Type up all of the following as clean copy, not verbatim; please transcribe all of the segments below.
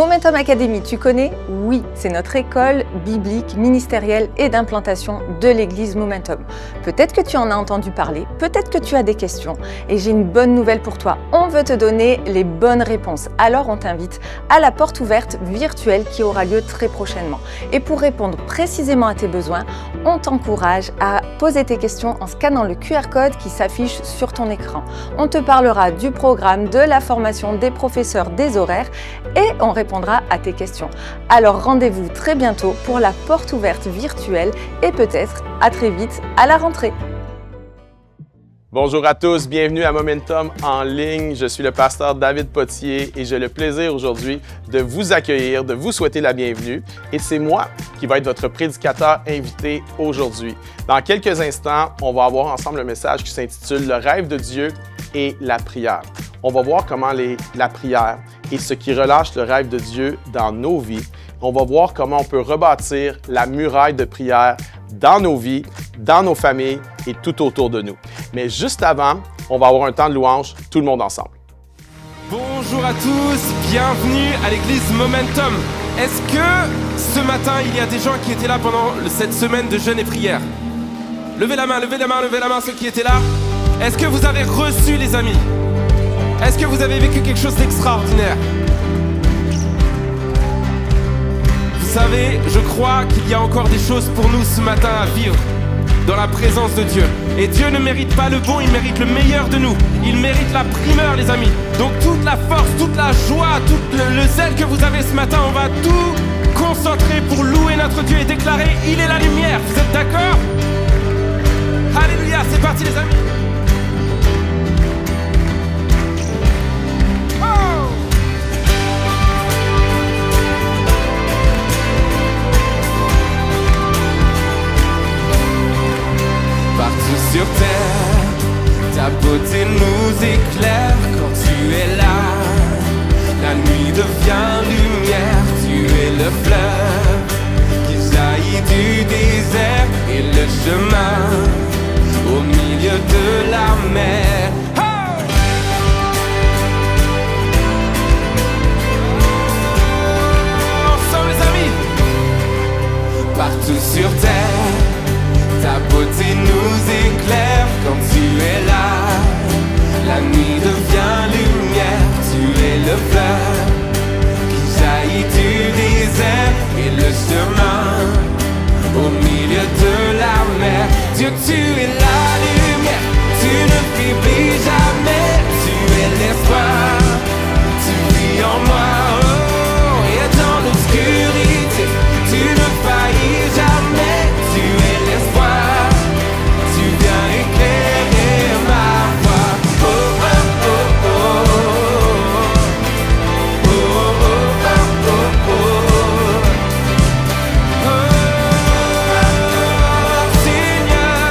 Momentum Academy, tu connais? Oui, c'est notre école biblique, ministérielle et d'implantation de l'église Momentum. Peut-être que tu en as entendu parler, peut-être que tu as des questions et j'ai une bonne nouvelle pour toi. On veut te donner les bonnes réponses. Alors on t'invite à la porte ouverte virtuelle qui aura lieu très prochainement. Et pour répondre précisément à tes besoins, on t'encourage à poser tes questions en scannant le QR code qui s'affiche sur ton écran. On te parlera du programme, de la formation, des professeurs, des horaires et on répondra à tes questions. Alors rendez-vous très bientôt pour la porte ouverte virtuelle et peut-être à très vite à la rentrée. Bonjour à tous, bienvenue à Momentum en ligne. Je suis le pasteur David Potier et j'ai le plaisir aujourd'hui de vous accueillir, de vous souhaiter la bienvenue. Et c'est moi qui va être votre prédicateur invité aujourd'hui. Dans quelques instants, on va avoir ensemble un message qui s'intitule « Le rêve de Dieu et la prière ». On va voir comment la prière est ce qui relâche le rêve de Dieu dans nos vies. On va voir comment on peut rebâtir la muraille de prière dans nos vies, dans nos familles et tout autour de nous. Mais juste avant, on va avoir un temps de louange, tout le monde ensemble. Bonjour à tous, bienvenue à l'église Momentum. Est-ce que ce matin, il y a des gens qui étaient là pendant cette semaine de jeûne et prière? Levez la main, levez la main, levez la main ceux qui étaient là. Est-ce que vous avez reçu les amis? Est-ce que vous avez vécu quelque chose d'extraordinaire? Vous savez, je crois qu'il y a encore des choses pour nous ce matin à vivre dans la présence de Dieu. Et Dieu ne mérite pas le bon, il mérite le meilleur de nous. Il mérite la primeur, les amis. Donc toute la force, toute la joie, tout le zèle que vous avez ce matin, on va tout concentrer pour louer notre Dieu et déclarer « Il est la lumière ». Vous êtes d'accord? Alléluia, c'est parti les amis. Partout sur terre, ta beauté nous éclaire quand tu es là. La nuit devient lumière, tu es le fleuve qui jaillit du désert et le chemin au milieu de la mer. Oh! Ensemble les amis, partout sur terre, ta beauté nous éclaire quand tu es là. La nuit devient lumière, tu es le fleuve qui jaillit du désert et le chemin au milieu de la mer. Dieu, tu es la lumière, tu ne faiblis jamais, tu es l'espoir, tu vis en moi, oh, et dans l'obscurité, tu ne faillis jamais, tu es l'espoir, tu viens éclairer ma voix. Oh, oh, oh, oh, oh, oh, oh, oh, oh. Seigneur,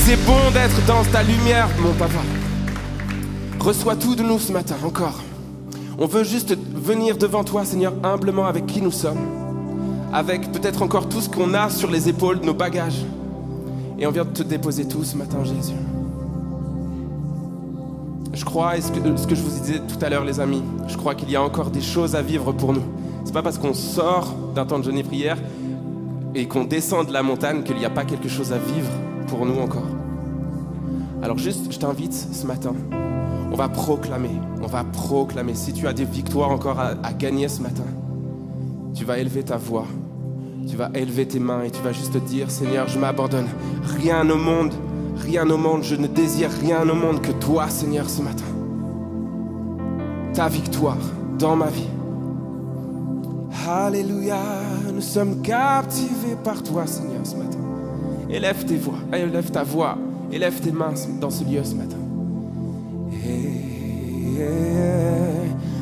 c'est bon d'être dans ta lumière, mon papa. Reçois tout de nous ce matin, encore. On veut juste venir devant toi, Seigneur, humblement avec qui nous sommes. Avec peut-être encore tout ce qu'on a sur les épaules, nos bagages. Et on vient de te déposer tout ce matin, Jésus. Je crois, et ce que je vous disais tout à l'heure, les amis, je crois qu'il y a encore des choses à vivre pour nous. C'est pas parce qu'on sort d'un temps de jeûne et prière et qu'on descend de la montagne qu'il n'y a pas quelque chose à vivre pour nous encore. Alors juste, je t'invite ce matin, on va proclamer. Si tu as des victoires encore à gagner ce matin, tu vas élever ta voix, tu vas élever tes mains et tu vas juste te dire, Seigneur, je m'abandonne. Rien au monde, je ne désire rien au monde que toi, Seigneur, ce matin. Ta victoire dans ma vie. Alléluia, nous sommes captivés par toi, Seigneur, ce matin. Élève tes voix, élève ta voix, élève tes mains dans ce lieu ce matin.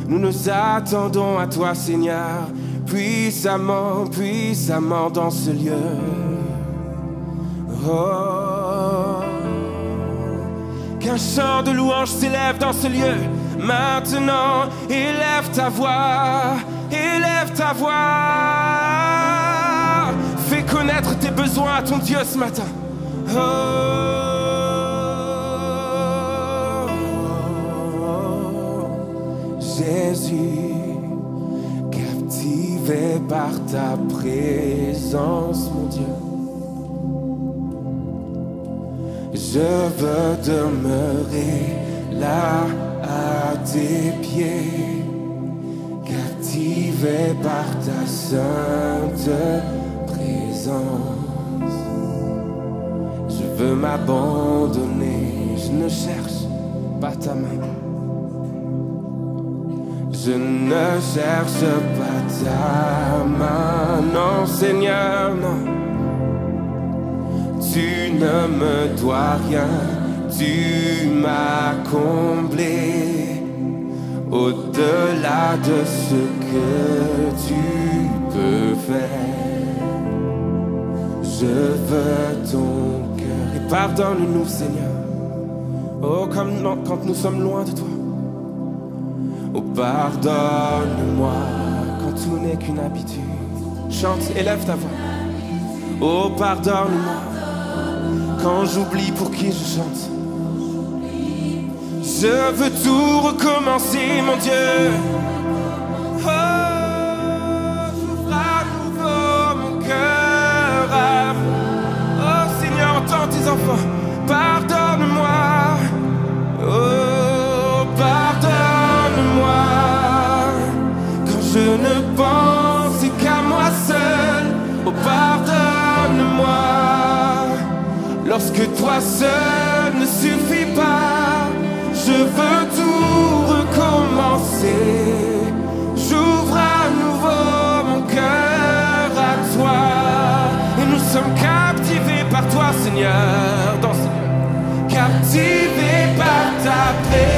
Nous nous attendons à toi, Seigneur, puissamment, puissamment dans ce lieu. Oh, qu'un chant de louange s'élève dans ce lieu. Maintenant, élève ta voix, élève ta voix. Fais connaître tes besoins à ton Dieu ce matin. Oh, Jésus, captivé par ta présence, mon Dieu. Je veux demeurer là à tes pieds, captivé par ta sainte présence. Je veux m'abandonner, je ne cherche pas ta main. Je ne cherche pas ta main, non Seigneur, non. Tu ne me dois rien, tu m'as comblé au-delà de ce que tu peux faire. Je veux ton cœur et pardonne-nous, Seigneur. Oh, quand nous sommes loin de toi. Oh, pardonne-moi quand tout n'est qu'une habitude. Chante, élève ta voix. Oh, pardonne-moi quand j'oublie pour qui je chante. Je veux tout recommencer, mon Dieu. Oh, j'ouvre à nouveau mon cœur à vous. Oh, Seigneur, entends tes enfants. Pardonne-moi. Oh, pardonne-moi quand je ne pense qu'à moi seul. Oh, pardonne-moi lorsque toi seul ne suffit pas. Je veux tout recommencer. J'ouvre à nouveau mon cœur à toi. Et nous sommes captivés par toi, Seigneur, dans ce lieu. Captivés par ta présence,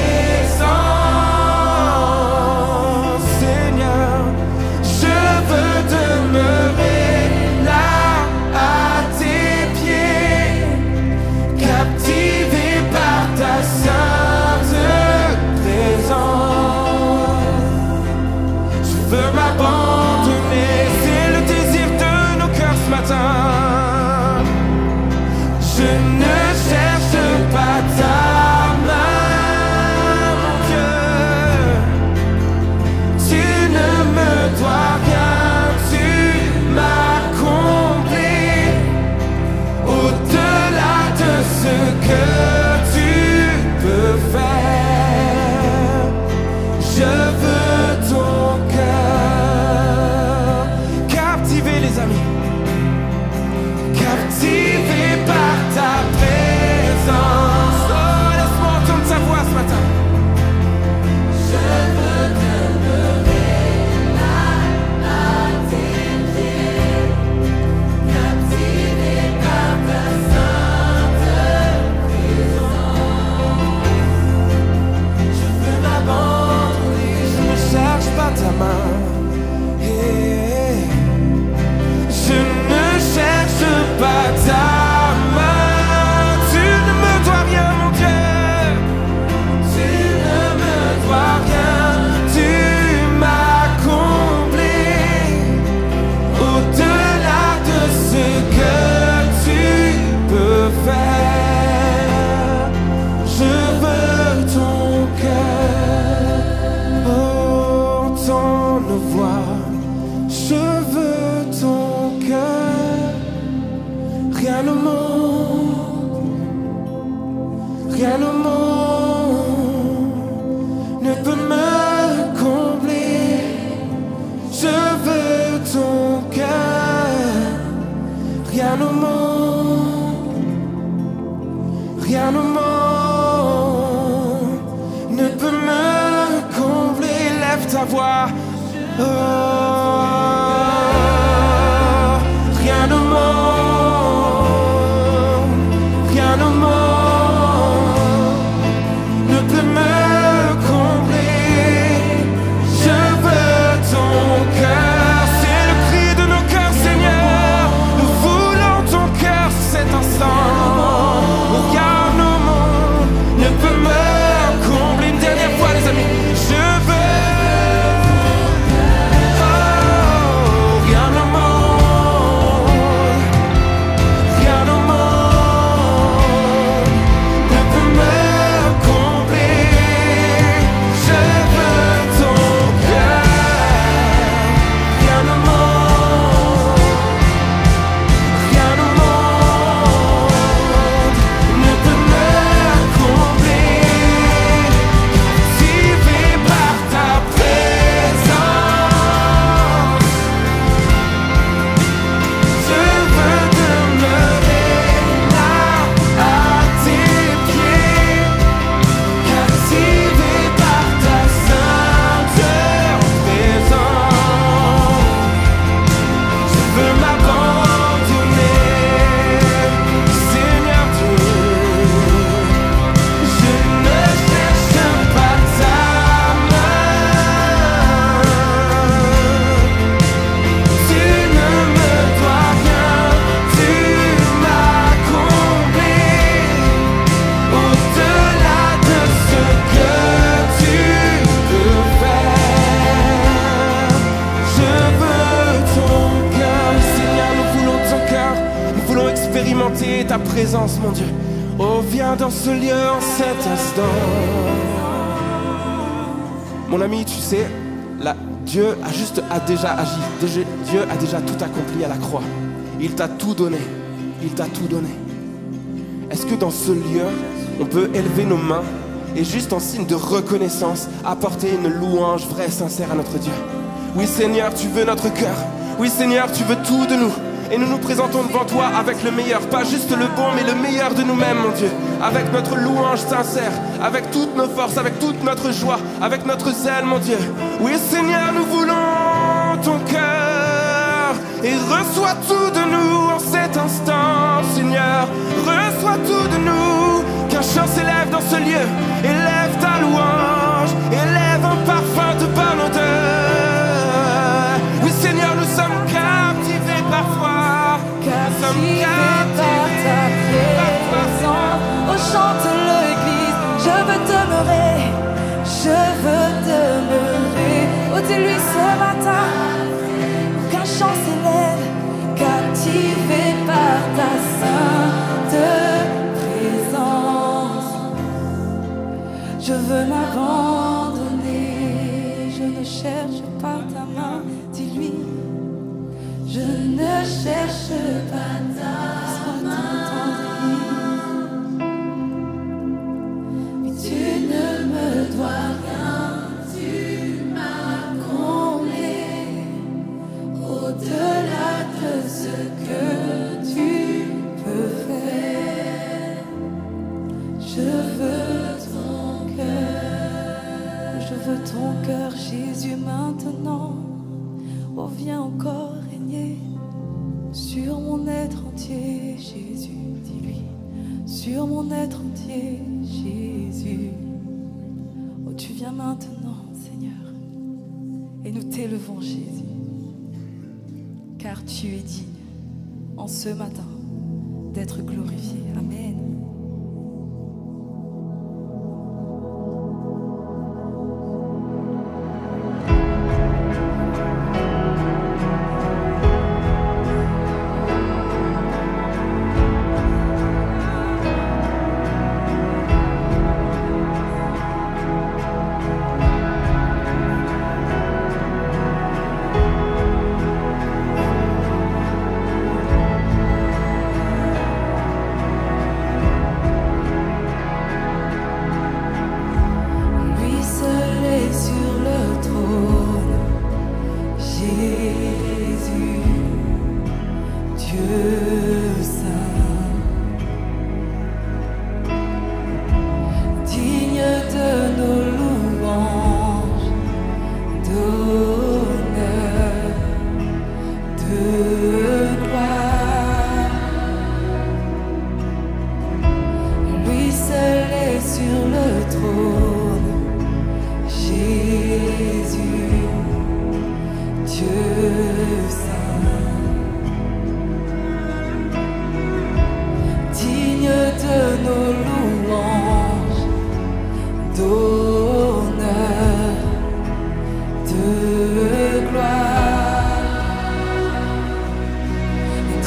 Seigneur. Je veux demeurer là à tes pieds, captivé par ta sainte présence. Je veux m'abandonner, c'est le désir de nos cœurs ce matin. Je Rien au monde ne peut me combler. Lève ta voix. Oh, rien au monde, rien au monde ne peut me combler. Je veux ton cœur, c'est le cri de nos cœurs, Seigneur. Nous voulons ton cœur cet instant. Regarde au monde ne peut me combler. Une dernière fois, les amis. Je veux. Ta présence, mon Dieu. Oh, viens dans ce lieu en cet instant. Mon ami, tu sais, là, Dieu a déjà agi. Dieu a déjà tout accompli à la croix. Il t'a tout donné. Il t'a tout donné. Est-ce que dans ce lieu, on peut élever nos mains et juste en signe de reconnaissance, apporter une louange vraie et sincère à notre Dieu? Oui, Seigneur, tu veux notre cœur. Oui, Seigneur, tu veux tout de nous. Et nous nous présentons devant toi avec le meilleur, pas juste le bon, mais le meilleur de nous-mêmes, mon Dieu. Avec notre louange sincère, avec toutes nos forces, avec toute notre joie, avec notre zèle, mon Dieu. Oui, Seigneur, nous voulons ton cœur. Et reçois tout de nous en cet instant, Seigneur. Reçois tout de nous. Qu'un chant s'élève dans ce lieu. Élève ta louange. Élève un parfum de bonne odeur. Oui, Seigneur, nous sommes captivés parfois. Captivé par ta présence. Oh, chante l'église. Je veux demeurer. Je veux demeurer. Oh, dis-lui ce matin. Qu'un chant s'élève. Captivé par ta sainte présence. Je veux m'abandonner. Je ne cherche pas ta main. Dis-lui. Je ne cherche pas ta main, mais tu ne me dois rien, tu m'as comblé au-delà de ce que tu peux faire. Je veux ton cœur, Jésus, maintenant. Oh, viens encore régner sur mon être entier, Jésus, dis-lui. Sur mon être entier, Jésus. Oh, tu viens maintenant, Seigneur, et nous t'élevons, Jésus, car tu es digne en ce matin d'être glorifié. Amen. sur le trône. Jésus, Dieu saint, digne de nos louanges, d'honneur, de gloire.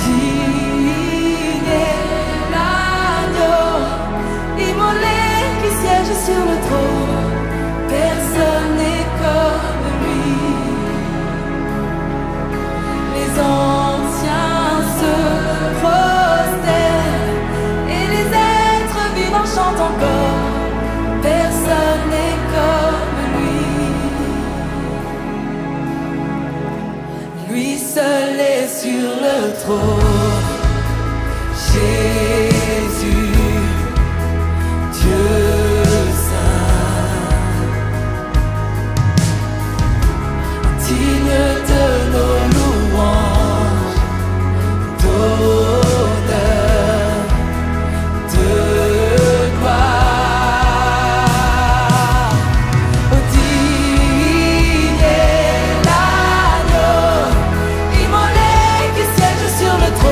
Digne est l'agneau immolé qui siège sur le trône. Personne n'est comme lui. Les anciens se prosternent et les êtres vivants chantent encore. Personne n'est comme lui. Lui seul est sur le trône. Jésus, Dieu saint, digne de nos louanges, d'honneur, de gloire. Digne est l'agneau immolé qui siège sur le trône.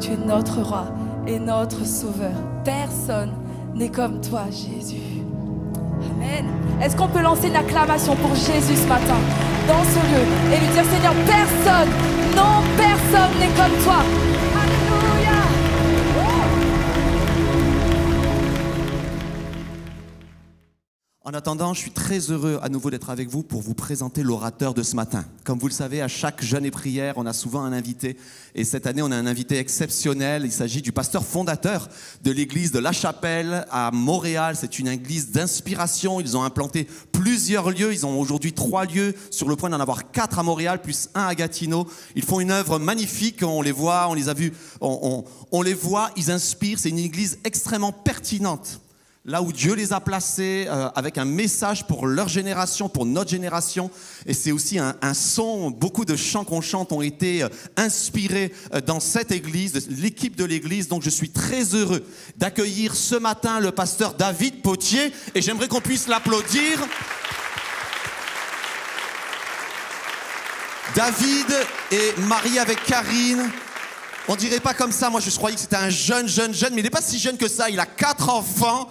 Tu es notre roi et notre sauveur. Personne n'est comme toi, Jésus. Amen. Est-ce qu'on peut lancer une acclamation pour Jésus ce matin, dans ce lieu, et lui dire, Seigneur, personne, non, personne n'est comme toi. Alléluia. En attendant, je suis très heureux à nouveau d'être avec vous pour vous présenter l'orateur de ce matin. Comme vous le savez, à chaque jeûne et prière, on a souvent un invité. Et cette année, on a un invité exceptionnel. Il s'agit du pasteur fondateur de l'église de La Chapelle à Montréal. C'est une église d'inspiration. Ils ont implanté plusieurs lieux. Ils ont aujourd'hui 3 lieux, sur le point d'en avoir 4 à Montréal, plus 1 à Gatineau. Ils font une œuvre magnifique. On les voit, on les a vus, on les voit, ils inspirent. C'est une église extrêmement pertinente. Là où Dieu les a placés, avec un message pour leur génération, pour notre génération. Et c'est aussi un son, beaucoup de chants qu'on chante ont été inspirés dans cette église, l'équipe de l'église. Donc je suis très heureux d'accueillir ce matin le pasteur David Potier. Et j'aimerais qu'on puisse l'applaudir. David est marié avec Karine. On dirait pas comme ça. Moi, je croyais que c'était un jeune, mais il n'est pas si jeune que ça. Il a 4 enfants.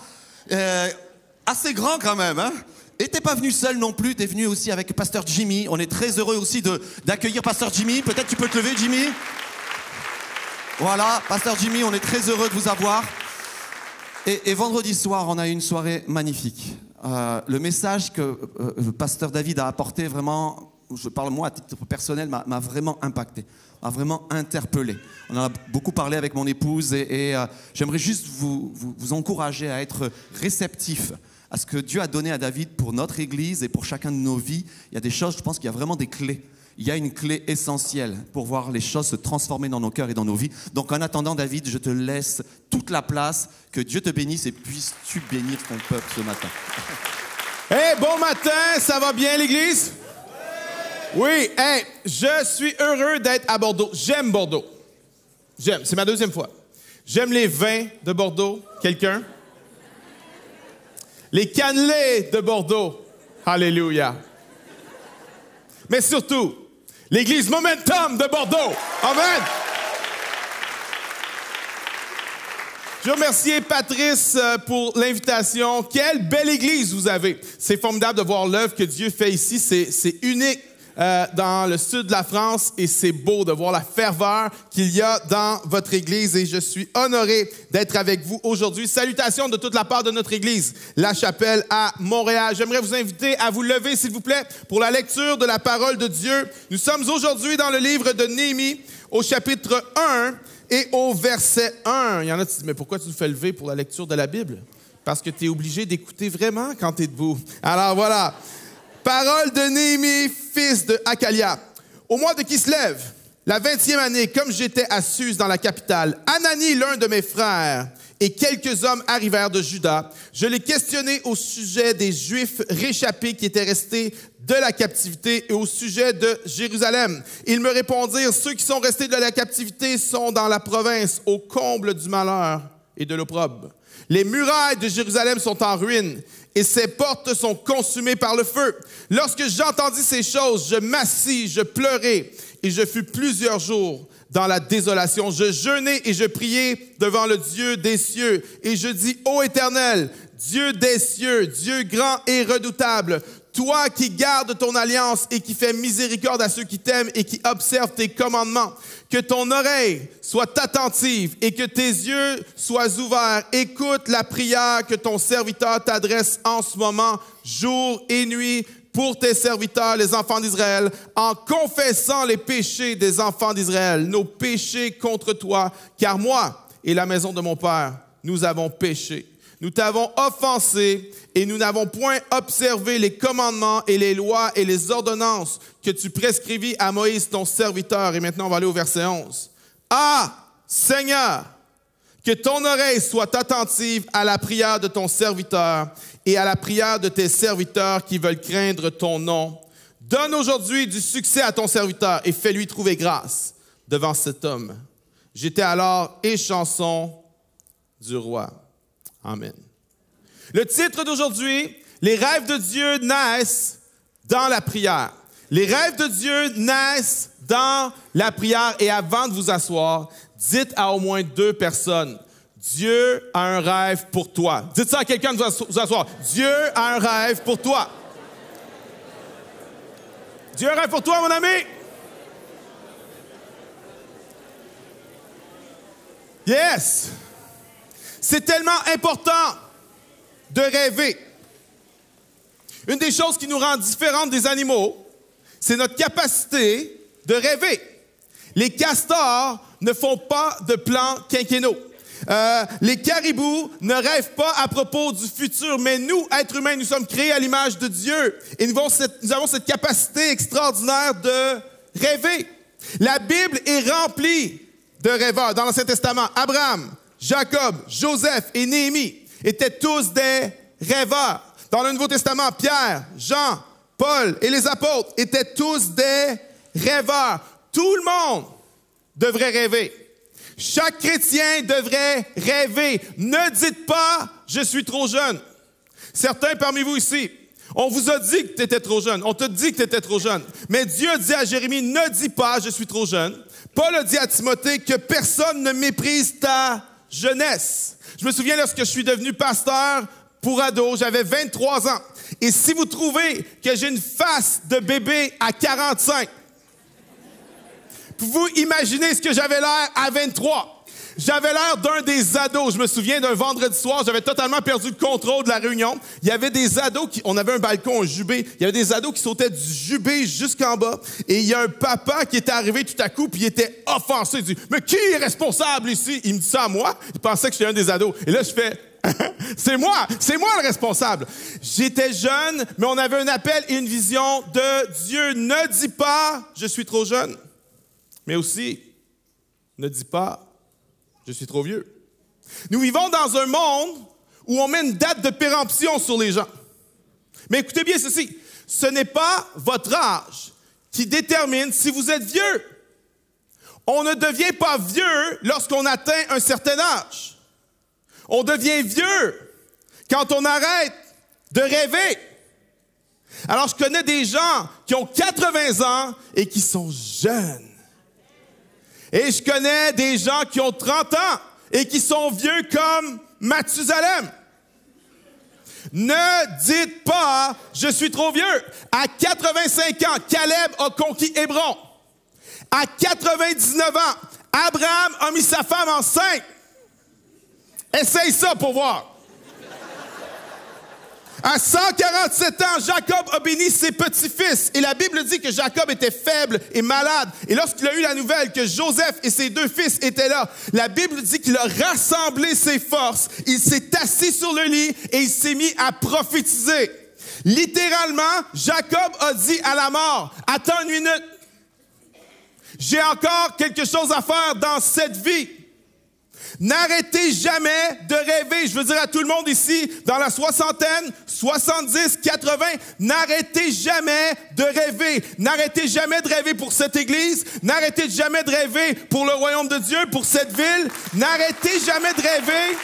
Assez grand quand même, hein? Et t'es pas venu seul non plus, t'es venu aussi avec Pasteur Jimmy. On est très heureux aussi d'accueillir Pasteur Jimmy. Peut-être tu peux te lever, Jimmy? Voilà, Pasteur Jimmy, on est très heureux de vous avoir. Et vendredi soir, on a eu une soirée magnifique. Le message que Pasteur David a apporté, vraiment, je parle moi à titre personnel, m'a vraiment impacté, m'a vraiment interpellé. On en a beaucoup parlé avec mon épouse et j'aimerais juste vous encourager à être réceptif à ce que Dieu a donné à David pour notre Église et pour chacun de nos vies. Il y a des choses, je pense qu'il y a vraiment des clés. Il y a une clé essentielle pour voir les choses se transformer dans nos cœurs et dans nos vies. Donc en attendant, David, je te laisse toute la place. Que Dieu te bénisse et puisses-tu bénir ton peuple ce matin. Hey, bon matin, ça va bien l'Église? Oui, hey, je suis heureux d'être à Bordeaux. J'aime Bordeaux. J'aime, c'est ma 2e fois. J'aime les vins de Bordeaux. Quelqu'un? Les cannelés de Bordeaux. Alléluia. Mais surtout, l'église Momentum de Bordeaux. Amen. Je remercie Patrice pour l'invitation. Quelle belle église vous avez. C'est formidable de voir l'œuvre que Dieu fait ici. C'est unique. Dans le sud de la France et c'est beau de voir la ferveur qu'il y a dans votre église et je suis honoré d'être avec vous aujourd'hui. Salutations de toute la part de notre église, La Chapelle à Montréal. J'aimerais vous inviter à vous lever, s'il vous plaît, pour la lecture de la parole de Dieu. Nous sommes aujourd'hui dans le livre de Néhémie au chapitre 1 et au verset 1. Il y en a qui disent, mais pourquoi tu nous fais lever pour la lecture de la Bible? Parce que tu es obligé d'écouter vraiment quand tu es debout. Alors voilà. Parole de Néhémie, fils de Hakalia. Au mois de Kislev, la 20e année, comme j'étais à Suse dans la capitale, Anani, l'un de mes frères, et quelques hommes arrivèrent de Juda. Je les questionnai au sujet des Juifs réchappés qui étaient restés de la captivité et au sujet de Jérusalem. Ils me répondirent, ceux qui sont restés de la captivité sont dans la province, au comble du malheur et de l'opprobre. Les murailles de Jérusalem sont en ruine et ses portes sont consumées par le feu. Lorsque j'entendis ces choses, je m'assis, je pleurai et je fus plusieurs jours dans la désolation. Je jeûnai et je priai devant le Dieu des cieux et je dis, ô Éternel, Dieu des cieux, Dieu grand et redoutable, toi qui gardes ton alliance et qui fais miséricorde à ceux qui t'aiment et qui observent tes commandements, que ton oreille soit attentive et que tes yeux soient ouverts. Écoute la prière que ton serviteur t'adresse en ce moment, jour et nuit, pour tes serviteurs, les enfants d'Israël, en confessant les péchés des enfants d'Israël, nos péchés contre toi, car moi et la maison de mon Père, nous avons péché. Nous t'avons offensé et nous n'avons point observé les commandements et les lois et les ordonnances que tu prescrivis à Moïse, ton serviteur. Et maintenant, on va aller au verset 11. Ah, Seigneur, que ton oreille soit attentive à la prière de ton serviteur et à la prière de tes serviteurs qui veulent craindre ton nom. Donne aujourd'hui du succès à ton serviteur et fais-lui trouver grâce devant cet homme. J'étais alors échanson du roi. Amen. Le titre d'aujourd'hui, les rêves de Dieu naissent dans la prière. Les rêves de Dieu naissent dans la prière. Et avant de vous asseoir, dites à au moins 2 personnes, Dieu a un rêve pour toi. Dites ça à quelqu'un de vous asseoir. Dieu a un rêve pour toi. Dieu a un rêve pour toi, mon ami. Yes! C'est tellement important de rêver. Une des choses qui nous rend différentes des animaux, c'est notre capacité de rêver. Les castors ne font pas de plans quinquennaux. Les caribous ne rêvent pas à propos du futur, mais nous, êtres humains, nous sommes créés à l'image de Dieu et nous avons cette capacité extraordinaire de rêver. La Bible est remplie de rêveurs. Dans l'Ancien Testament, Abraham, Jacob, Joseph et Néhémie étaient tous des rêveurs. Dans le Nouveau Testament, Pierre, Jean, Paul et les apôtres étaient tous des rêveurs. Tout le monde devrait rêver. Chaque chrétien devrait rêver. Ne dites pas « je suis trop jeune ». Certains parmi vous ici, on vous a dit que tu étais trop jeune. On t'a dit que tu étais trop jeune. Mais Dieu a dit à Jérémie « ne dis pas « je suis trop jeune ». Paul a dit à Timothée que personne ne méprise ta jeunesse. Je me souviens lorsque je suis devenu pasteur pour ados, j'avais 23 ans. Et si vous trouvez que j'ai une face de bébé à 45, vous imaginez ce que j'avais l'air à 23. J'avais l'air d'un des ados. Je me souviens d'un vendredi soir, j'avais totalement perdu le contrôle de la réunion. Il y avait des ados on avait un balcon, un jubé. Il y avait des ados qui sautaient du jubé jusqu'en bas. Et il y a un papa qui était arrivé tout à coup, puis il était offensé. Il dit, mais qui est responsable ici? Il me dit ça à moi. Il pensait que j'étais un des ados. Et là, je fais, c'est moi le responsable. J'étais jeune, mais on avait un appel et une vision de Dieu. Ne dis pas, je suis trop jeune. Mais aussi, ne dis pas, je suis trop vieux. Nous vivons dans un monde où on met une date de péremption sur les gens. Mais écoutez bien ceci, ce n'est pas votre âge qui détermine si vous êtes vieux. On ne devient pas vieux lorsqu'on atteint un certain âge. On devient vieux quand on arrête de rêver. Alors, je connais des gens qui ont 80 ans et qui sont jeunes. Et je connais des gens qui ont 30 ans et qui sont vieux comme Mathusalem. Ne dites pas « je suis trop vieux ». À 85 ans, Caleb a conquis Hébron. À 99 ans, Abraham a mis sa femme enceinte. Essaye ça pour voir. À 147 ans, Jacob a béni ses petits-fils. Et la Bible dit que Jacob était faible et malade. Et lorsqu'il a eu la nouvelle que Joseph et ses 2 fils étaient là, la Bible dit qu'il a rassemblé ses forces. Il s'est assis sur le lit et il s'est mis à prophétiser. Littéralement, Jacob a dit à la mort, « Attends une minute. J'ai encore quelque chose à faire dans cette vie. » N'arrêtez jamais de rêver. Je veux dire à tout le monde ici, dans la soixantaine, 70, 80, n'arrêtez jamais de rêver. N'arrêtez jamais de rêver pour cette église. N'arrêtez jamais de rêver pour le royaume de Dieu, pour cette ville. N'arrêtez jamais de rêver.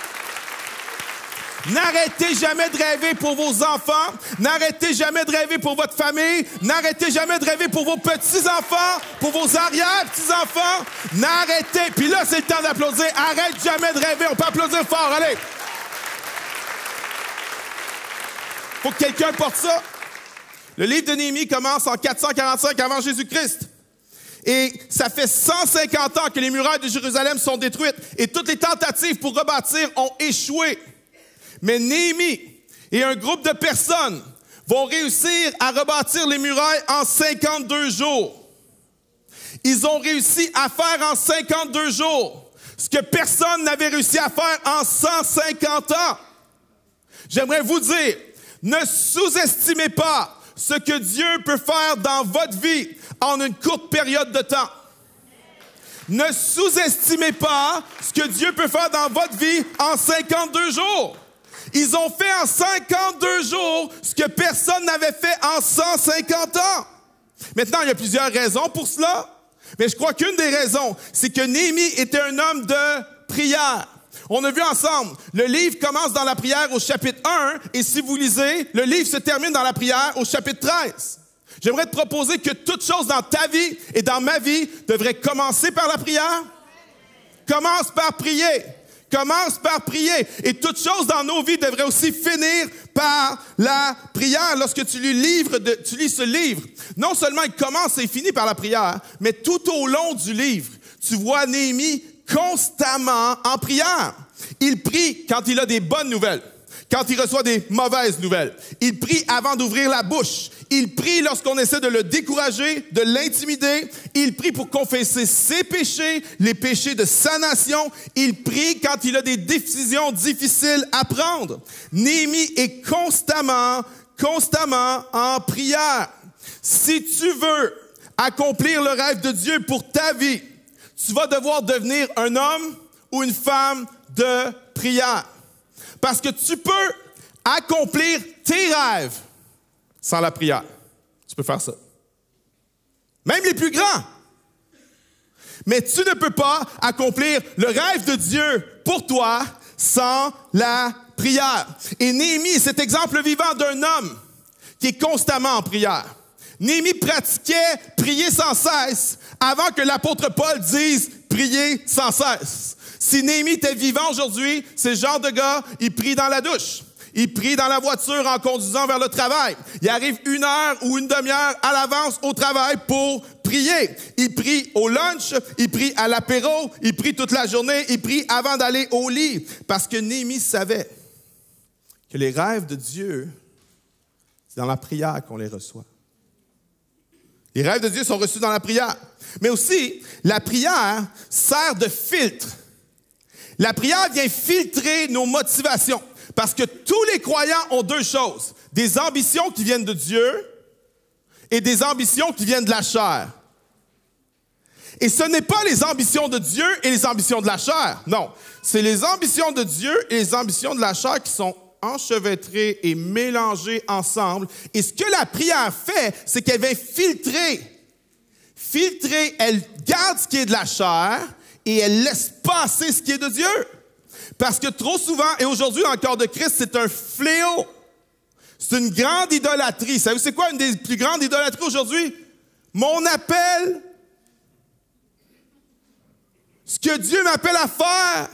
N'arrêtez jamais de rêver pour vos enfants. N'arrêtez jamais de rêver pour votre famille. N'arrêtez jamais de rêver pour vos petits-enfants, pour vos arrière-petits-enfants. N'arrêtez. Puis là, c'est le temps d'applaudir. Arrête jamais de rêver. On peut applaudir fort. Allez. Faut que quelqu'un porte ça. Le livre de Néhémie commence en 445 avant Jésus-Christ. Et ça fait 150 ans que les murailles de Jérusalem sont détruites. Et toutes les tentatives pour rebâtir ont échoué. Mais Néhémie et un groupe de personnes vont réussir à rebâtir les murailles en 52 jours. Ils ont réussi à faire en 52 jours ce que personne n'avait réussi à faire en 150 ans. J'aimerais vous dire, ne sous-estimez pas ce que Dieu peut faire dans votre vie en une courte période de temps. Ne sous-estimez pas ce que Dieu peut faire dans votre vie en 52 jours. Ils ont fait en 52 jours ce que personne n'avait fait en 150 ans. Maintenant, il y a plusieurs raisons pour cela, mais je crois qu'une des raisons, c'est que Néhémie était un homme de prière. On a vu ensemble, le livre commence dans la prière au chapitre 1, et si vous lisez, le livre se termine dans la prière au chapitre 13. J'aimerais te proposer que toute chose dans ta vie et dans ma vie devrait commencer par la prière, Commence par prier. Commence par prier. Et toute chose dans nos vies devrait aussi finir par la prière. Lorsque tu lis ce livre, non seulement il commence et il finit par la prière, mais tout au long du livre, tu vois Néhémie constamment en prière. Il prie quand il a des bonnes nouvelles, quand il reçoit des mauvaises nouvelles. Il prie avant d'ouvrir la bouche. Il prie lorsqu'on essaie de le décourager, de l'intimider. Il prie pour confesser ses péchés, les péchés de sa nation. Il prie quand il a des décisions difficiles à prendre. Néhémie est constamment en prière. Si tu veux accomplir le rêve de Dieu pour ta vie, tu vas devoir devenir un homme ou une femme de prière. Parce que tu peux accomplir tes rêves sans la prière. Tu peux faire ça. Même les plus grands. Mais tu ne peux pas accomplir le rêve de Dieu pour toi sans la prière. Et Néhémie est cet exemple vivant d'un homme qui est constamment en prière. Néhémie pratiquait prier sans cesse avant que l'apôtre Paul dise prier sans cesse. Si Néhémie était vivant aujourd'hui, c'est le genre de gars, il prie dans la douche. Il prie dans la voiture en conduisant vers le travail. Il arrive 1 heure ou une demi-heure à l'avance au travail pour prier. Il prie au lunch, il prie à l'apéro, il prie toute la journée, il prie avant d'aller au lit. Parce que Néhémie savait que les rêves de Dieu, c'est dans la prière qu'on les reçoit. Les rêves de Dieu sont reçus dans la prière. Mais aussi, la prière sert de filtre. La prière vient filtrer nos motivations. Parce que tous les croyants ont 2 choses. Des ambitions qui viennent de Dieu et des ambitions qui viennent de la chair. Et ce n'est pas les ambitions de Dieu et les ambitions de la chair. Non, c'est les ambitions de Dieu et les ambitions de la chair qui sont enchevêtrées et mélangées ensemble. Et ce que la prière fait, c'est qu'elle vient filtrer. Filtrer, elle garde ce qui est de la chair et elle laisse passer ce qui est de Dieu. Parce que trop souvent, et aujourd'hui dans le corps de Christ, c'est un fléau. C'est une grande idolâtrie. Savez-vous c'est quoi une des plus grandes idolâtries aujourd'hui? Mon appel, ce que Dieu m'appelle à faire.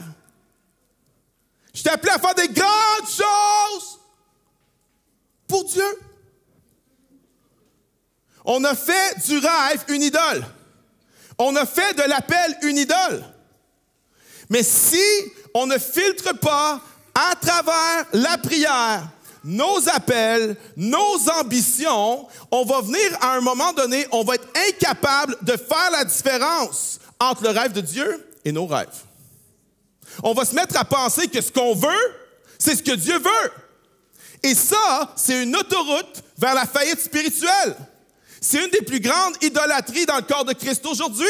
Je t'ai appelé à faire des grandes choses pour Dieu. On a fait du rêve une idole. On a fait de l'appel une idole. Mais si on ne filtre pas à travers la prière nos appels, nos ambitions, on va venir à un moment donné, on va être incapable de faire la différence entre le rêve de Dieu et nos rêves. On va se mettre à penser que ce qu'on veut, c'est ce que Dieu veut. Et ça, c'est une autoroute vers la faillite spirituelle. C'est une des plus grandes idolâtries dans le corps de Christ aujourd'hui.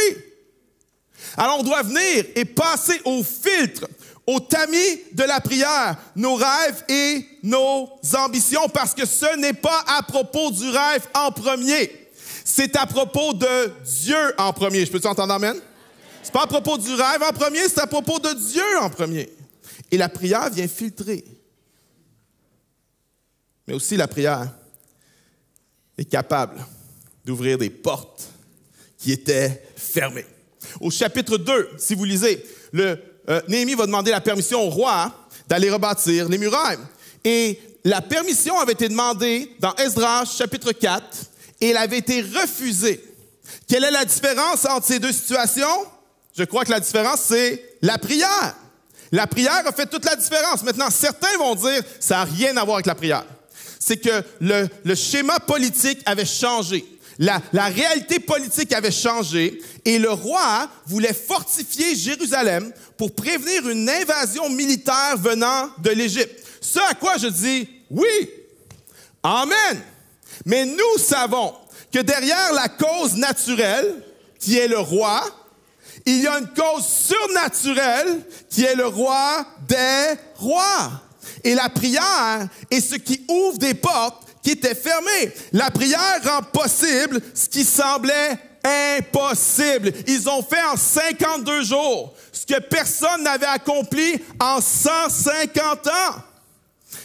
Alors, on doit venir et passer au filtre, au tamis de la prière, nos rêves et nos ambitions, parce que ce n'est pas à propos du rêve en premier. C'est à propos de Dieu en premier. Je peux-tu entendre amen? C'est pas à propos du rêve en premier, c'est à propos de Dieu en premier. Et la prière vient filtrer. Mais aussi, la prière est capable d'ouvrir des portes qui étaient fermées. Au chapitre 2, si vous lisez, Néhémie va demander la permission au roi d'aller rebâtir les murailles. Et la permission avait été demandée dans Esdras, chapitre 4, et elle avait été refusée. Quelle est la différence entre ces 2 situations? Je crois que la différence, c'est la prière. La prière a fait toute la différence. Maintenant, certains vont dire, ça n'a rien à voir avec la prière. C'est que le schéma politique avait changé. La réalité politique avait changé et le roi voulait fortifier Jérusalem pour prévenir une invasion militaire venant de l'Égypte. Ce à quoi je dis oui, amen. Mais nous savons que derrière la cause naturelle, qui est le roi, il y a une cause surnaturelle qui est le roi des rois. Et la prière est ce qui ouvre des portes qui étaient fermées. La prière rend possible ce qui semblait impossible. Ils ont fait en 52 jours ce que personne n'avait accompli en 150 ans.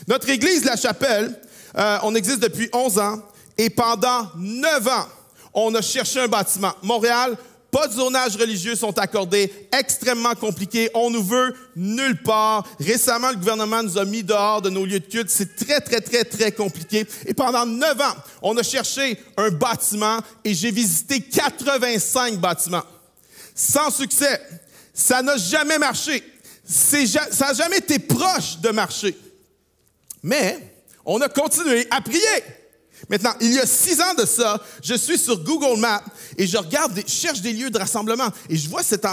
Notre église, la Chapelle, on existe depuis 11 ans et pendant 9 ans, on a cherché un bâtiment. Montréal pas de zonage religieux sont accordés, extrêmement compliqué. On nous veut nulle part. Récemment, le gouvernement nous a mis dehors de nos lieux de culte. C'est très compliqué. Et pendant 9 ans, on a cherché un bâtiment et j'ai visité 85 bâtiments. Sans succès. Ça n'a jamais marché. Ça n'a jamais été proche de marcher. Mais on a continué à prier. Maintenant, il y a 6 ans de ça, je suis sur Google Maps et je cherche des lieux de rassemblement. Et je vois cette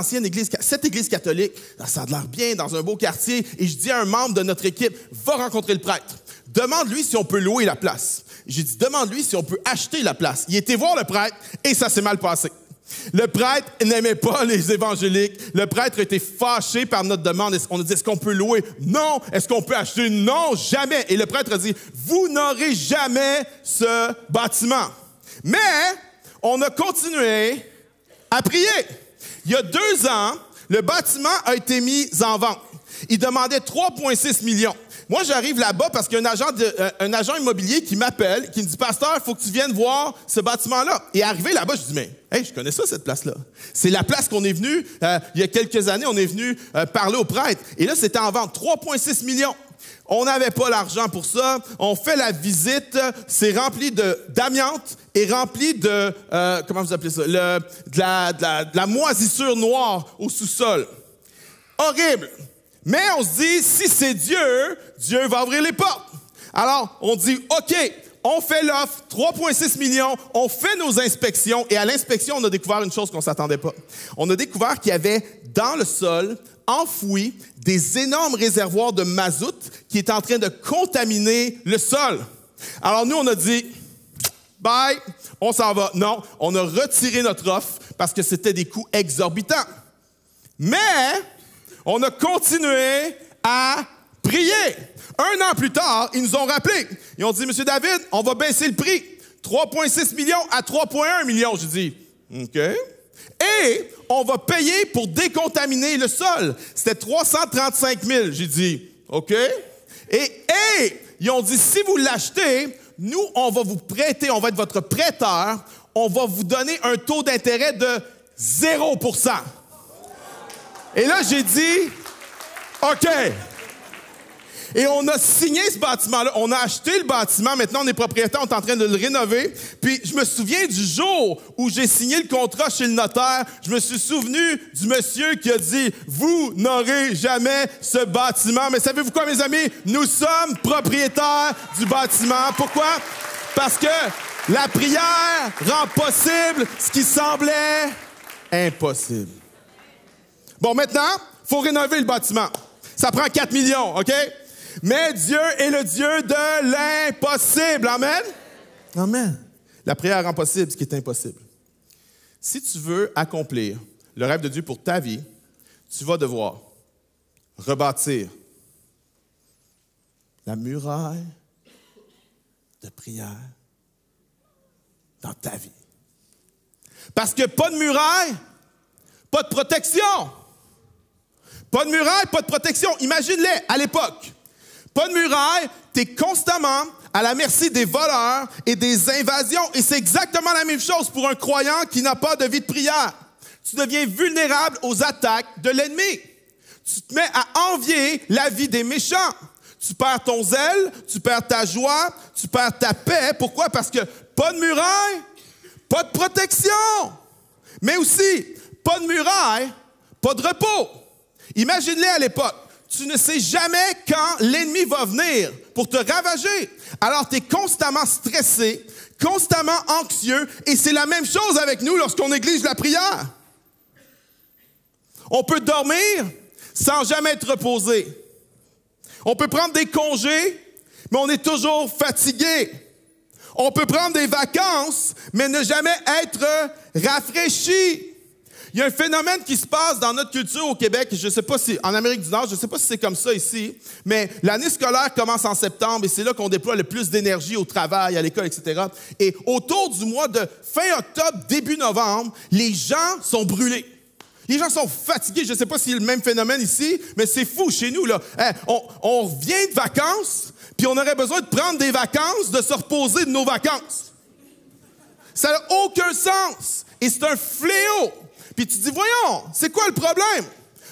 église catholique, ça a l'air bien, dans un beau quartier. Et je dis à un membre de notre équipe, va rencontrer le prêtre. Demande-lui si on peut louer la place. J'ai dit, demande-lui si on peut acheter la place. Il était voir le prêtre et ça s'est mal passé. Le prêtre n'aimait pas les évangéliques. Le prêtre était fâché par notre demande. On a dit, est-ce qu'on peut louer? Non. Est-ce qu'on peut acheter? Non, jamais. Et le prêtre a dit, vous n'aurez jamais ce bâtiment. Mais on a continué à prier. Il y a 2 ans, le bâtiment a été mis en vente. Il demandait 3,6 millions. Moi, j'arrive là-bas parce qu'il y a un agent immobilier qui m'appelle, qui me dit, pasteur, il faut que tu viennes voir ce bâtiment-là. Et arrivé là-bas, je dis, mais, hey, je connais ça, cette place-là. C'est la place qu'on est venu, il y a quelques années, on est venu parler au prêtre. Et là, c'était en vente, 3,6 millions. On n'avait pas l'argent pour ça. On fait la visite, c'est rempli d'amiante et rempli de, comment vous appelez ça, de la moisissure noire au sous-sol. Horrible. Mais on se dit, si c'est Dieu, Dieu va ouvrir les portes. Alors, on dit, OK, on fait l'offre, 3,6 millions, on fait nos inspections, et à l'inspection, on a découvert une chose qu'on ne s'attendait pas. On a découvert qu'il y avait dans le sol, enfouis, des énormes réservoirs de mazout qui étaient en train de contaminer le sol. Alors nous, on a dit, bye, on s'en va. Non, on a retiré notre offre parce que c'était des coûts exorbitants. Mais on a continué à prier. 1 an plus tard, ils nous ont rappelé. Ils ont dit, Monsieur David, on va baisser le prix. 3,6 millions à 3,1 millions. J'ai dit, OK. Et on va payer pour décontaminer le sol. C'était 335 000. J'ai dit, OK. Et ils ont dit, si vous l'achetez, nous, on va vous prêter, on va être votre prêteur, on va vous donner un taux d'intérêt de 0%. Et là, j'ai dit, OK. Et on a signé ce bâtiment-là. On a acheté le bâtiment. Maintenant, on est propriétaire. On est en train de le rénover. Puis, je me souviens du jour où j'ai signé le contrat chez le notaire. Je me suis souvenu du monsieur qui a dit, vous n'aurez jamais ce bâtiment. Mais savez-vous quoi, mes amis? Nous sommes propriétaires du bâtiment. Pourquoi? Parce que la prière rend possible ce qui semblait impossible. Bon, maintenant, il faut rénover le bâtiment. Ça prend 4 millions, OK? Mais Dieu est le Dieu de l'impossible. Amen? Amen. La prière rend possible ce qui est impossible. Si tu veux accomplir le rêve de Dieu pour ta vie, tu vas devoir rebâtir la muraille de prière dans ta vie. Parce que pas de muraille, pas de protection. Pas de muraille, pas de protection. Imagine-les à l'époque. Pas de muraille, tu es constamment à la merci des voleurs et des invasions. Et c'est exactement la même chose pour un croyant qui n'a pas de vie de prière. Tu deviens vulnérable aux attaques de l'ennemi. Tu te mets à envier la vie des méchants. Tu perds ton zèle, tu perds ta joie, tu perds ta paix. Pourquoi? Parce que pas de muraille, pas de protection. Mais aussi, pas de muraille, pas de repos. Imagine-les à l'époque. Tu ne sais jamais quand l'ennemi va venir pour te ravager. Alors, tu es constamment stressé, constamment anxieux, et c'est la même chose avec nous lorsqu'on néglige la prière. On peut dormir sans jamais être reposé. On peut prendre des congés, mais on est toujours fatigué. On peut prendre des vacances, mais ne jamais être rafraîchi. Il y a un phénomène qui se passe dans notre culture au Québec, je ne sais pas si, en Amérique du Nord, je ne sais pas si c'est comme ça ici, mais l'année scolaire commence en septembre et c'est là qu'on déploie le plus d'énergie au travail, à l'école, etc. Et autour du mois de fin octobre, début novembre, les gens sont brûlés. Les gens sont fatigués. Je ne sais pas si c'est le même phénomène ici, mais c'est fou chez nous, là. On revient de vacances, puis on aurait besoin de prendre des vacances, de se reposer de nos vacances. Ça n'a aucun sens. Et c'est un fléau. Puis tu te dis, voyons, c'est quoi le problème?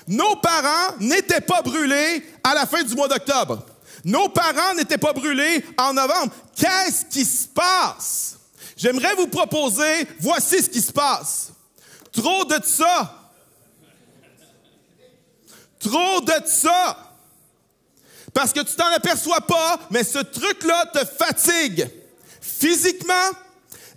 Nos parents n'étaient pas brûlés à la fin du mois d'octobre. Nos parents n'étaient pas brûlés en novembre. Qu'est-ce qui se passe? J'aimerais vous proposer, voici ce qui se passe. Trop de ça. Trop de ça. Parce que tu t'en aperçois pas, mais ce truc-là te fatigue. Physiquement,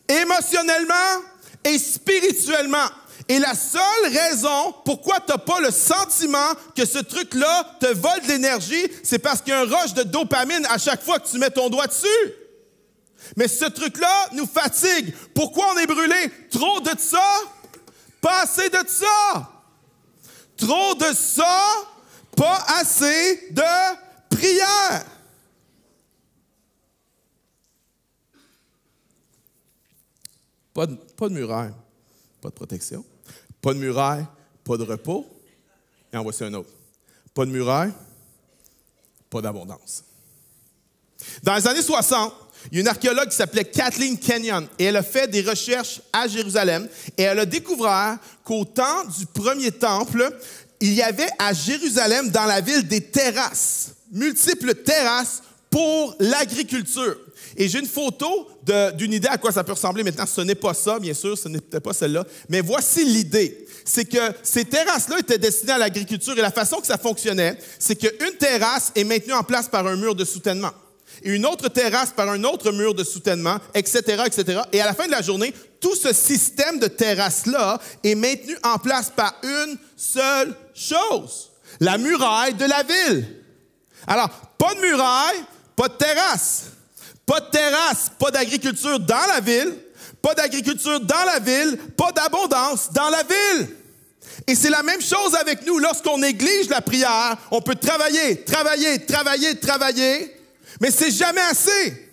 émotionnellement et spirituellement. Et la seule raison pourquoi tu n'as pas le sentiment que ce truc-là te vole de l'énergie, c'est parce qu'il y a un rush de dopamine à chaque fois que tu mets ton doigt dessus. Mais ce truc-là nous fatigue. Pourquoi on est brûlé? Trop de ça? Pas assez de ça. Trop de ça? Pas assez de prière. Pas de muraille, pas de protection. Pas de muraille, pas de repos. Et en voici un autre. Pas de muraille, pas d'abondance. Dans les années 60, il y a une archéologue qui s'appelait Kathleen Kenyon et elle a fait des recherches à Jérusalem et elle a découvert qu'au temps du premier temple, il y avait à Jérusalem, dans la ville, des terrasses, multiples terrasses pour l'agriculture. Et j'ai une photo d'une idée à quoi ça peut ressembler. Maintenant, ce n'est pas ça, bien sûr, ce n'était pas celle-là. Mais voici l'idée. C'est que ces terrasses-là étaient destinées à l'agriculture et la façon que ça fonctionnait, c'est qu'une terrasse est maintenue en place par un mur de soutènement. Et une autre terrasse par un autre mur de soutènement, etc., etc. Et à la fin de la journée, tout ce système de terrasses-là est maintenu en place par une seule chose, la muraille de la ville. Alors, pas de muraille, pas de terrasse. Pas de terrasse, pas d'agriculture dans la ville, pas d'agriculture dans la ville, pas d'abondance dans la ville. Et c'est la même chose avec nous. Lorsqu'on néglige la prière, on peut travailler, mais c'est jamais assez.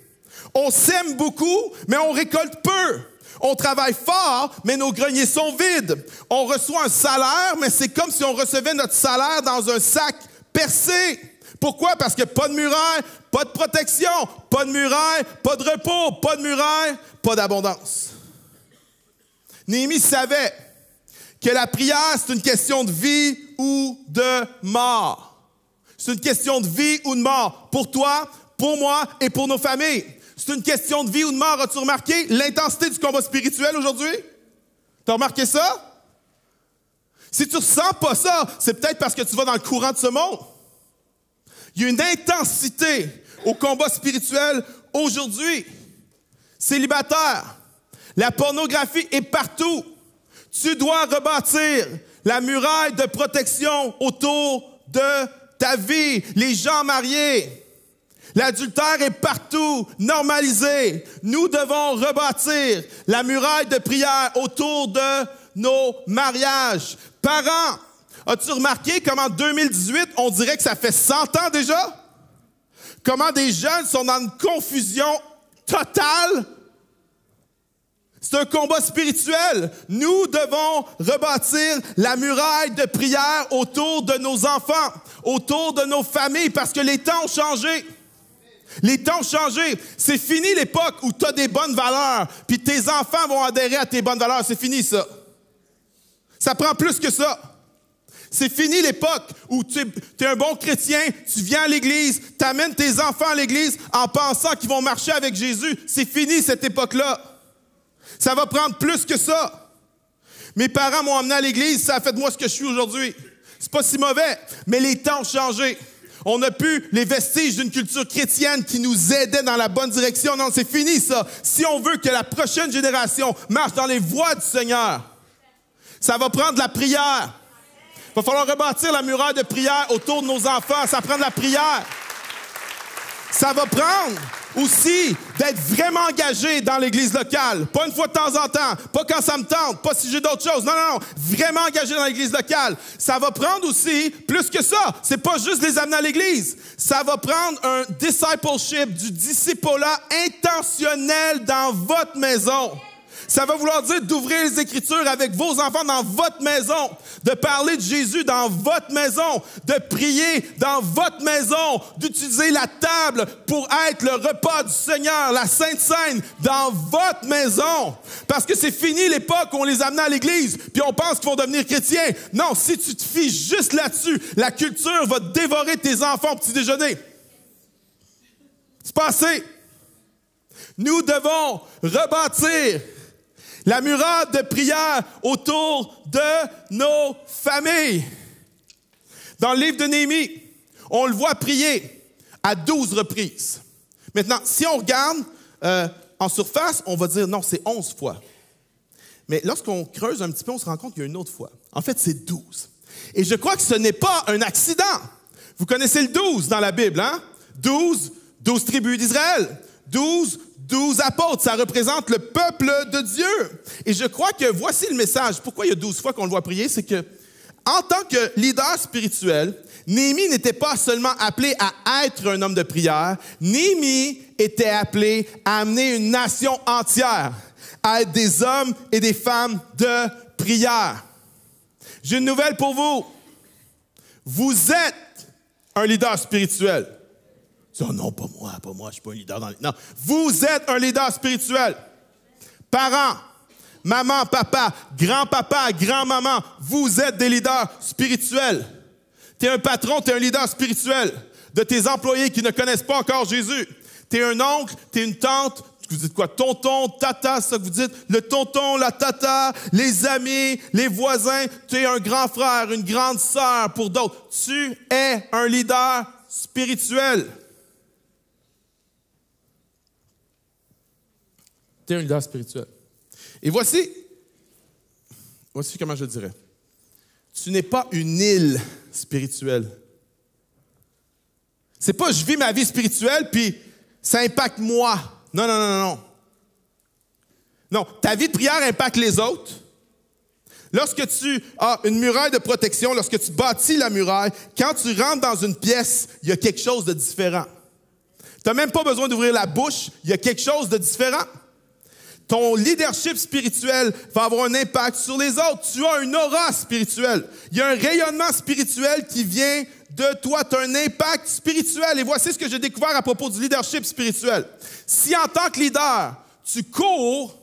On sème beaucoup, mais on récolte peu. On travaille fort, mais nos greniers sont vides. On reçoit un salaire, mais c'est comme si on recevait notre salaire dans un sac percé. Pourquoi? Parce que pas de muraille, pas de protection, pas de muraille, pas de repos, pas de muraille, pas d'abondance. Néhémie savait que la prière, c'est une question de vie ou de mort. C'est une question de vie ou de mort. Pour toi, pour moi et pour nos familles. C'est une question de vie ou de mort. As-tu remarqué l'intensité du combat spirituel aujourd'hui? T'as remarqué ça? Si tu ressens pas ça, c'est peut-être parce que tu vas dans le courant de ce monde. Il y a une intensité au combat spirituel aujourd'hui. Célibataire, la pornographie est partout. Tu dois rebâtir la muraille de protection autour de ta vie. Les gens mariés, l'adultère est partout, normalisé. Nous devons rebâtir la muraille de prière autour de nos mariages. Parents, as-tu remarqué comment en 2018, on dirait que ça fait 100 ans déjà? Comment des jeunes sont dans une confusion totale? C'est un combat spirituel. Nous devons rebâtir la muraille de prière autour de nos enfants, autour de nos familles, parce que les temps ont changé. Les temps ont changé. C'est fini l'époque où tu as des bonnes valeurs, puis tes enfants vont adhérer à tes bonnes valeurs. C'est fini ça. Ça prend plus que ça. C'est fini l'époque où tu es un bon chrétien, tu viens à l'église, tu amènes tes enfants à l'église en pensant qu'ils vont marcher avec Jésus. C'est fini cette époque-là. Ça va prendre plus que ça. Mes parents m'ont emmené à l'église, ça a fait de moi ce que je suis aujourd'hui. C'est pas si mauvais, mais les temps ont changé. On n'a plus les vestiges d'une culture chrétienne qui nous aidait dans la bonne direction. Non, c'est fini ça. Si on veut que la prochaine génération marche dans les voies du Seigneur, ça va prendre de la prière. Il va falloir rebâtir la muraille de prière autour de nos enfants. Ça prend de la prière. Ça va prendre aussi d'être vraiment engagé dans l'église locale. Pas une fois de temps en temps, pas quand ça me tente, pas si j'ai d'autres choses. Non, non, non. Vraiment engagé dans l'église locale. Ça va prendre aussi plus que ça. C'est pas juste les amener à l'église. Ça va prendre un discipleship, du discipulat intentionnel dans votre maison. Ça va vouloir dire d'ouvrir les Écritures avec vos enfants dans votre maison, de parler de Jésus dans votre maison, de prier dans votre maison, d'utiliser la table pour être le repas du Seigneur, la Sainte Seine, dans votre maison. Parce que c'est fini l'époque où on les amenait à l'église, puis on pense qu'ils vont devenir chrétiens. Non, si tu te fies juste là-dessus, la culture va dévorer tes enfants au petit déjeuner. C'est passé. Nous devons rebâtir la muraille de prière autour de nos familles. Dans le livre de Néhémie, on le voit prier à 12 reprises. Maintenant, si on regarde en surface, on va dire non, c'est 11 fois. Mais lorsqu'on creuse un petit peu, on se rend compte qu'il y a une autre fois. En fait, c'est 12. Et je crois que ce n'est pas un accident. Vous connaissez le 12 dans la Bible, hein? 12 tribus d'Israël. 12 apôtres, ça représente le peuple de Dieu. Et je crois que voici le message. Pourquoi il y a 12 fois qu'on le voit prier? C'est que, en tant que leader spirituel, Néhémie n'était pas seulement appelé à être un homme de prière. Néhémie était appelé à amener une nation entière à être des hommes et des femmes de prière. J'ai une nouvelle pour vous. Vous êtes un leader spirituel. Oh non, pas moi, je suis pas un leader dans les... Non, vous êtes un leader spirituel. Parents, maman, papa, grand-papa, grand-maman, vous êtes des leaders spirituels. Tu es un patron, tu es un leader spirituel de tes employés qui ne connaissent pas encore Jésus. Tu es un oncle, tu es une tante, vous dites quoi? Tonton, tata, c'est ça que vous dites? Le tonton, la tata, les amis, les voisins, tu es un grand frère, une grande sœur pour d'autres. Tu es un leader spirituel. Tu es un leader spirituel. Et voici comment je dirais. Tu n'es pas une île spirituelle. C'est pas je vis ma vie spirituelle puis ça impacte moi. Non. Non, ta vie de prière impacte les autres. Lorsque tu as une muraille de protection, lorsque tu bâtis la muraille, quand tu rentres dans une pièce, il y a quelque chose de différent. Tu n'as même pas besoin d'ouvrir la bouche, il y a quelque chose de différent. Ton leadership spirituel va avoir un impact sur les autres. Tu as une aura spirituelle. Il y a un rayonnement spirituel qui vient de toi. Tu as un impact spirituel. Et voici ce que j'ai découvert à propos du leadership spirituel. Si en tant que leader, tu cours,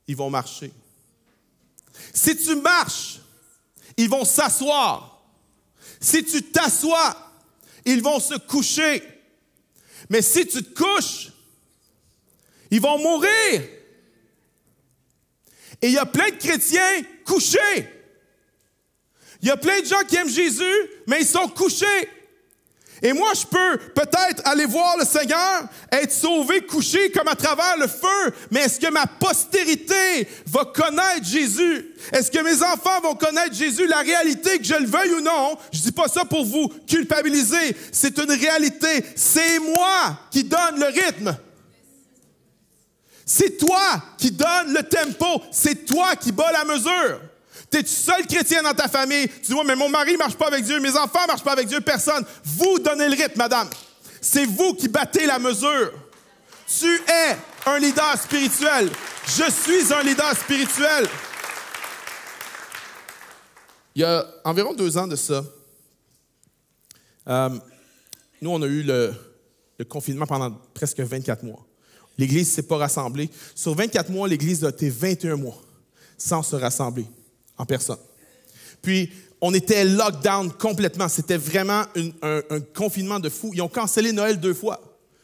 ils vont marcher. Si tu marches, ils vont s'asseoir. Si tu t'assois, ils vont se coucher. Mais si tu te couches, ils vont mourir. Et il y a plein de chrétiens couchés. Il y a plein de gens qui aiment Jésus, mais ils sont couchés. Et moi, je peux peut-être aller voir le Seigneur, être sauvé, couché comme à travers le feu. Mais est-ce que ma postérité va connaître Jésus? Est-ce que mes enfants vont connaître Jésus? La réalité, que je le veuille ou non, je dis pas ça pour vous culpabiliser. C'est une réalité. C'est moi qui donne le rythme. C'est toi qui donne le tempo. C'est toi qui bats la mesure. Tu es seul chrétien dans ta famille. Tu dis, ouais, mais mon mari ne marche pas avec Dieu, mes enfants ne marchent pas avec Dieu, personne. Vous donnez le rythme, madame. C'est vous qui battez la mesure. Tu es un leader spirituel. Je suis un leader spirituel. Il y a environ 2 ans de ça, nous, on a eu le confinement pendant presque 24 mois. L'Église ne s'est pas rassemblée. Sur 24 mois, l'Église a été 21 mois sans se rassembler en personne. Puis, on était lockdown complètement. C'était vraiment un confinement de fou. Ils ont cancellé Noël 2 fois.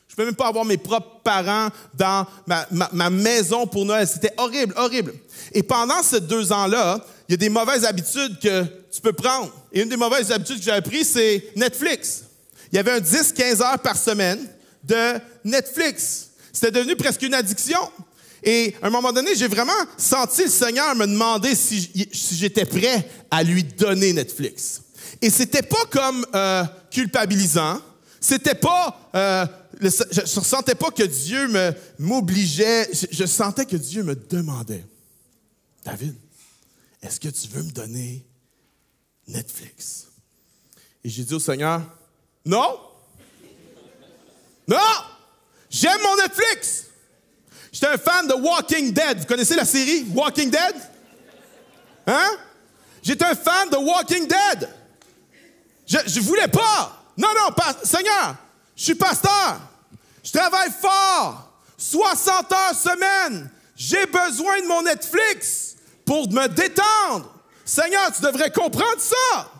Je ne peux même pas avoir mes propres parents dans ma maison pour Noël. C'était horrible, horrible. Et pendant ces 2 ans-là, il y a des mauvaises habitudes que tu peux prendre. Et une des mauvaises habitudes que j'ai apprises, c'est Netflix. Il y avait un 10-15 heures par semaine de Netflix. C'était devenu presque une addiction. Et à un moment donné, j'ai vraiment senti le Seigneur me demander si j'étais prêt à lui donner Netflix. Et c'était pas comme culpabilisant. C'était pas... je ressentais pas que Dieu m'obligeait. Je sentais que Dieu me demandait. David, est-ce que tu veux me donner Netflix? Et j'ai dit au Seigneur, non! Non! J'aime mon Netflix! J'étais un fan de Walking Dead. Vous connaissez la série Walking Dead? Hein? J'étais un fan de Walking Dead. Je voulais pas. Non, Seigneur, je suis pasteur. Je travaille fort. 60 heures semaine. J'ai besoin de mon Netflix pour me détendre. Seigneur, tu devrais comprendre ça.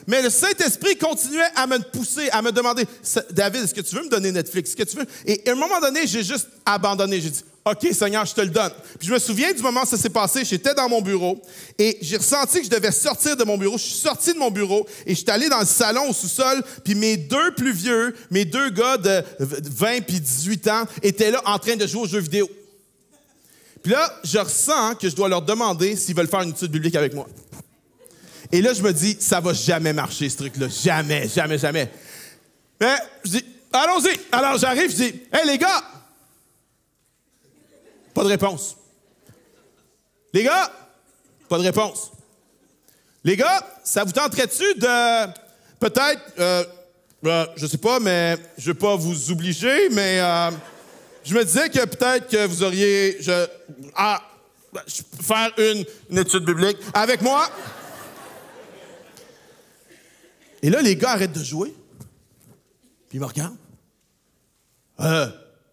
Mais le Saint-Esprit continuait à me pousser, à me demander, David, est-ce que tu veux me donner Netflix? Est-ce que tu veux? Et à un moment donné, j'ai juste abandonné. J'ai dit, OK, Seigneur, je te le donne. Puis je me souviens du moment où ça s'est passé. J'étais dans mon bureau et j'ai ressenti que je devais sortir de mon bureau. Je suis sorti de mon bureau et je suis allé dans le salon au sous-sol. Puis mes deux plus vieux, mes deux gars de 20 puis 18 ans étaient là en train de jouer aux jeux vidéo. Puis là, je ressens que je dois leur demander s'ils veulent faire une étude biblique avec moi. Et là, je me dis, ça va jamais marcher, ce truc-là. Jamais, jamais, jamais. Mais je dis, allons-y. Alors, j'arrive, je dis, hey, les gars! Pas de réponse. Les gars, pas de réponse. Les gars, ça vous tenterait-tu de, peut-être, je sais pas, mais je veux pas vous obliger, mais je me disais que peut-être que vous auriez, faire une étude biblique avec moi. Et là, les gars arrêtent de jouer. Puis ils me regardent.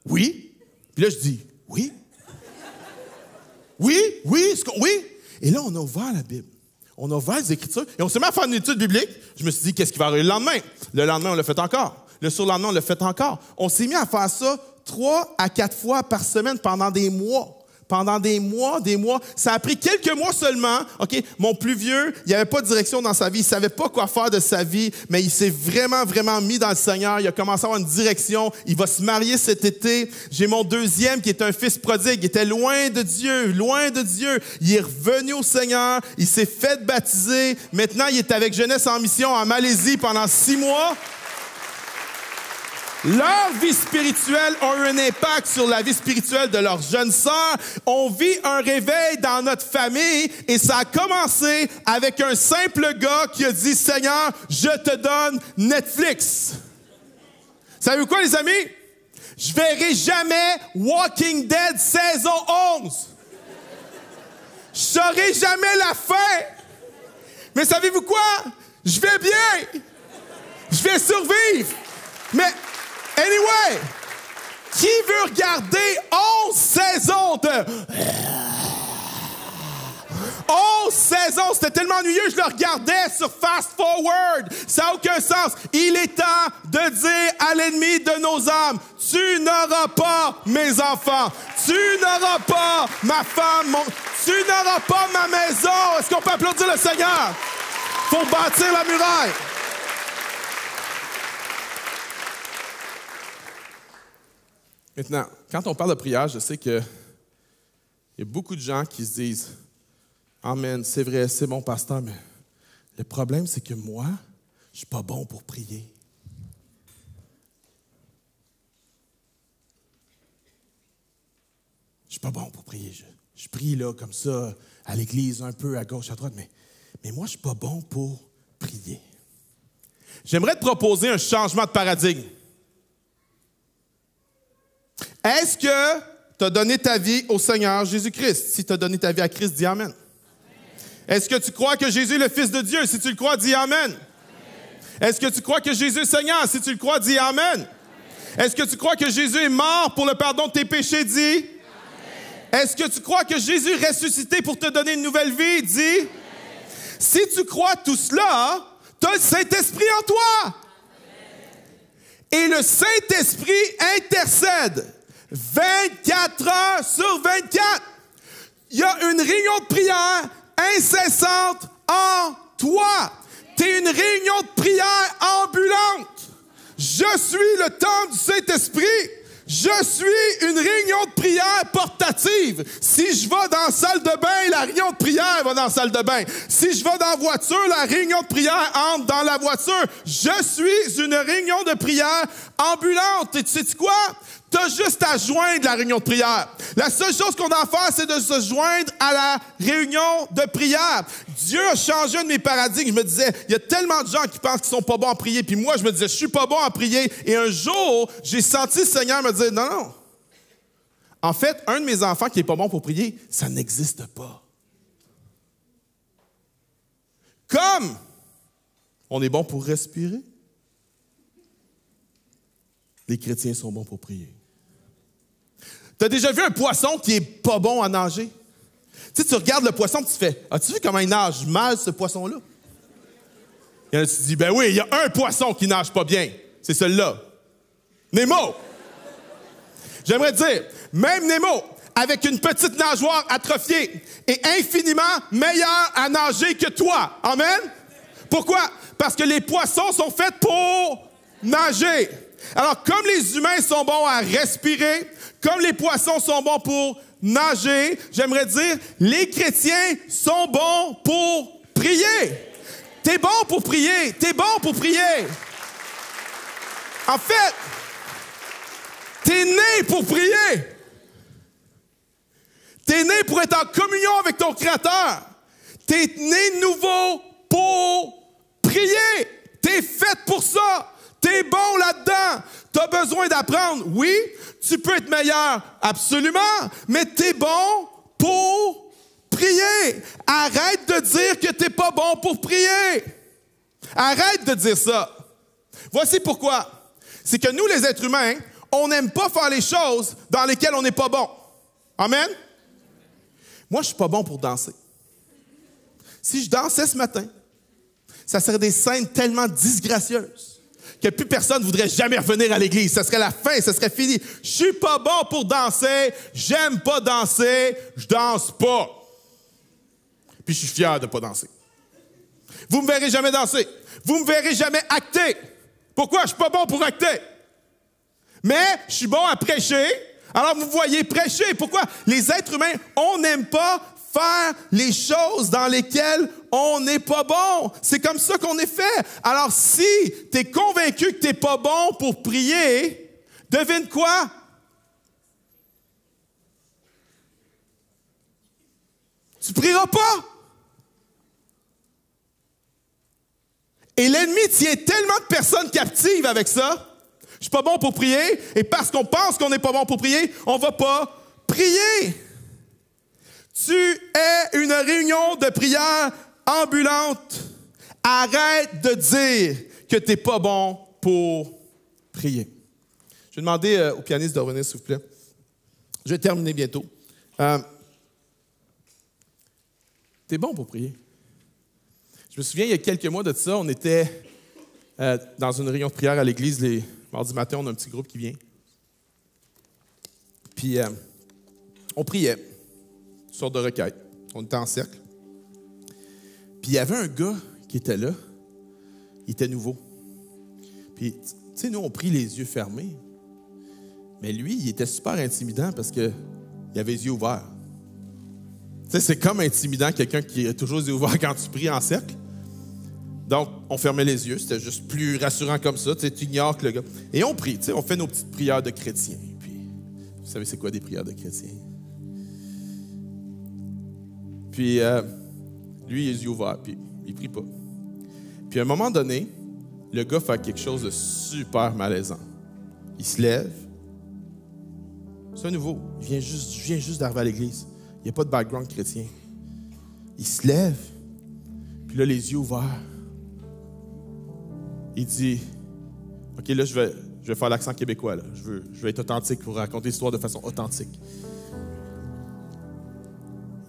Oui. Puis là, je dis, oui. Oui. Et là, on a ouvert la Bible. On a ouvert les Écritures. Et on s'est mis à faire une étude biblique. Je me suis dit, qu'est-ce qui va arriver le lendemain? Le lendemain, on l'a fait encore. Le surlendemain, on l'a fait encore. On s'est mis à faire ça 3 à 4 fois par semaine pendant des mois. Pendant des mois. Ça a pris quelques mois seulement. OK? Mon plus vieux, il n'avait pas de direction dans sa vie. Il ne savait pas quoi faire de sa vie, mais il s'est vraiment, vraiment mis dans le Seigneur. Il a commencé à avoir une direction. Il va se marier cet été. J'ai mon deuxième qui est un fils prodigue. Il était loin de Dieu. Il est revenu au Seigneur. Il s'est fait baptiser. Maintenant, il est avec Jeunesse en mission en Malaisie pendant 6 mois. Leur vie spirituelle a eu un impact sur la vie spirituelle de leurs jeunes sœurs. On vit un réveil dans notre famille et ça a commencé avec un simple gars qui a dit, Seigneur, je te donne Netflix. Savez-vous quoi, les amis? Je verrai jamais Walking Dead saison 11. Je saurai jamais la fin. Mais savez-vous quoi? Je vais bien. Je vais survivre. Mais anyway, qui veut regarder 11 saisons de... 11 saisons, c'était tellement ennuyeux, je le regardais sur Fast Forward. Ça n'a aucun sens. Il est temps de dire à l'ennemi de nos âmes, tu n'auras pas mes enfants, tu n'auras pas ma femme, tu n'auras pas ma maison. Est-ce qu'on peut applaudir le Seigneur? Faut bâtir la muraille. Maintenant, quand on parle de prière, je sais qu'il y a beaucoup de gens qui se disent « Amen, c'est vrai, c'est mon pasteur, mais le problème, c'est que moi, je ne suis pas bon pour prier. » Je ne suis pas bon pour prier. Je prie là, comme ça, à l'église, un peu à gauche, à droite, mais moi, je ne suis pas bon pour prier. J'aimerais te proposer un changement de paradigme. Est-ce que tu as donné ta vie au Seigneur Jésus-Christ? Si tu as donné ta vie à Christ, dis Amen. Est-ce que tu crois que Jésus est le Fils de Dieu? Si tu le crois, dis Amen. Est-ce que tu crois que Jésus est Seigneur? Si tu le crois, dis Amen. Est-ce que tu crois que Jésus est mort pour le pardon de tes péchés? Dis Amen. Est-ce que tu crois que Jésus est ressuscité pour te donner une nouvelle vie? Dis Amen. Si tu crois tout cela, tu as le Saint-Esprit en toi. Et le Saint-Esprit intercède 24 heures sur 24. Il y a une réunion de prière incessante en toi. Tu es une réunion de prière ambulante. Je suis le temple du Saint-Esprit. Je suis une réunion de prière portative. Si je vais dans la salle de bain, la réunion de prière va dans la salle de bain. Si je vais dans la voiture, la réunion de prière entre dans la voiture. Je suis une réunion de prière ambulante. Et tu sais quoi? Tu as juste à joindre la réunion de prière. La seule chose qu'on a à faire, c'est de se joindre à la réunion de prière. Dieu a changé un de mes paradigmes. Je me disais, il y a tellement de gens qui pensent qu'ils sont pas bons à prier. Puis moi, je me disais, je suis pas bon à prier. Et un jour, j'ai senti le Seigneur me dire, non. En fait, un de mes enfants qui n'est pas bon pour prier, ça n'existe pas. Comme on est bon pour respirer, les chrétiens sont bons pour prier. Tu as déjà vu un poisson qui n'est pas bon à nager? Tu sais, tu regardes le poisson et tu fais, as-tu vu comment il nage mal, ce poisson-là? Et là, tu te dis, ben oui, il y a un poisson qui nage pas bien. C'est celui-là. Nemo! J'aimerais dire, même Nemo, avec une petite nageoire atrophiée, est infiniment meilleur à nager que toi. Amen? Pourquoi? Parce que les poissons sont faits pour nager. Alors, comme les humains sont bons à respirer, comme les poissons sont bons pour nager, j'aimerais dire, les chrétiens sont bons pour prier. T'es bon pour prier. T'es bon pour prier. En fait, t'es né pour prier. T'es né pour être en communion avec ton Créateur. T'es né nouveau pour prier. T'es fait pour ça. T'es bon là-dedans. T'as besoin d'apprendre. Oui, tu peux être meilleur, absolument, mais t'es bon pour prier. Arrête de dire que t'es pas bon pour prier. Arrête de dire ça. Voici pourquoi. C'est que nous, les êtres humains, on n'aime pas faire les choses dans lesquelles on n'est pas bon. Amen? Moi, je suis pas bon pour danser. Si je dansais ce matin, ça serait des scènes tellement disgracieuses que plus personne ne voudrait jamais revenir à l'église. Ça serait la fin, ça serait fini. Je suis pas bon pour danser, j'aime pas danser, je danse pas. Puis je suis fier de pas danser. Vous me verrez jamais danser. Vous me verrez jamais acter. Pourquoi? Je suis pas bon pour acter. Mais je suis bon à prêcher. Alors vous voyez, prêcher. Pourquoi? Les êtres humains, on n'aime pas faire les choses dans lesquelles on n'est pas bon. C'est comme ça qu'on est fait. Alors si tu es convaincu que tu n'es pas bon pour prier, devine quoi? Tu ne prieras pas. Et l'ennemi tient tellement de personnes captives avec ça. Je suis pas bon pour prier, et parce qu'on pense qu'on n'est pas bon pour prier, on va pas prier. Tu es une réunion de prière ambulante. Arrête de dire que tu n'es pas bon pour prier. Je vais demander au pianiste de revenir, s'il vous plaît. Je vais terminer bientôt. Tu es bon pour prier. Je me souviens, il y a quelques mois de ça, on était dans une réunion de prière à l'église. Les mardis matin, on a un petit groupe qui vient. Puis, on priait. Une sorte de requête. On était en cercle. Puis, il y avait un gars qui était là. Il était nouveau. Puis, tu sais, nous, on prie les yeux fermés. Mais lui, il était super intimidant parce qu'il avait les yeux ouverts. Tu sais, c'est comme intimidant quelqu'un qui a toujours les yeux ouverts quand tu pries en cercle. Donc, on fermait les yeux. C'était juste plus rassurant comme ça. Tu sais, tu ignores que le gars... Et on prie. Tu sais, on fait nos petites prières de chrétiens. Puis, vous savez, c'est quoi des prières de chrétiens? Puis, lui, il a les yeux ouverts. Puis, il prie pas. Puis, à un moment donné, le gars fait quelque chose de super malaisant. Il se lève. C'est un nouveau. Il vient juste d'arriver à l'église. Il n'y a pas de background chrétien. Il se lève. Puis là, les yeux ouverts. Il dit, OK, là, je vais faire l'accent québécois. Là. Je veux être authentique pour raconter l'histoire de façon authentique.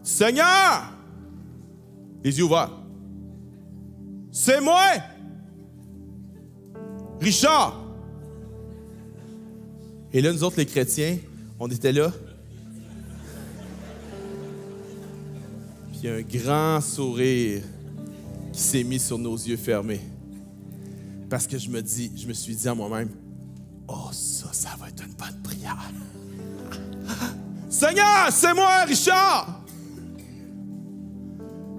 Seigneur! Les yeux ouverts. C'est moi! Richard! Et là, nous autres, les chrétiens, on était là. Puis il y a un grand sourire qui s'est mis sur nos yeux fermés. Parce que je me suis dit à moi-même, oh, ça va être une bonne prière. Seigneur, c'est moi, Richard!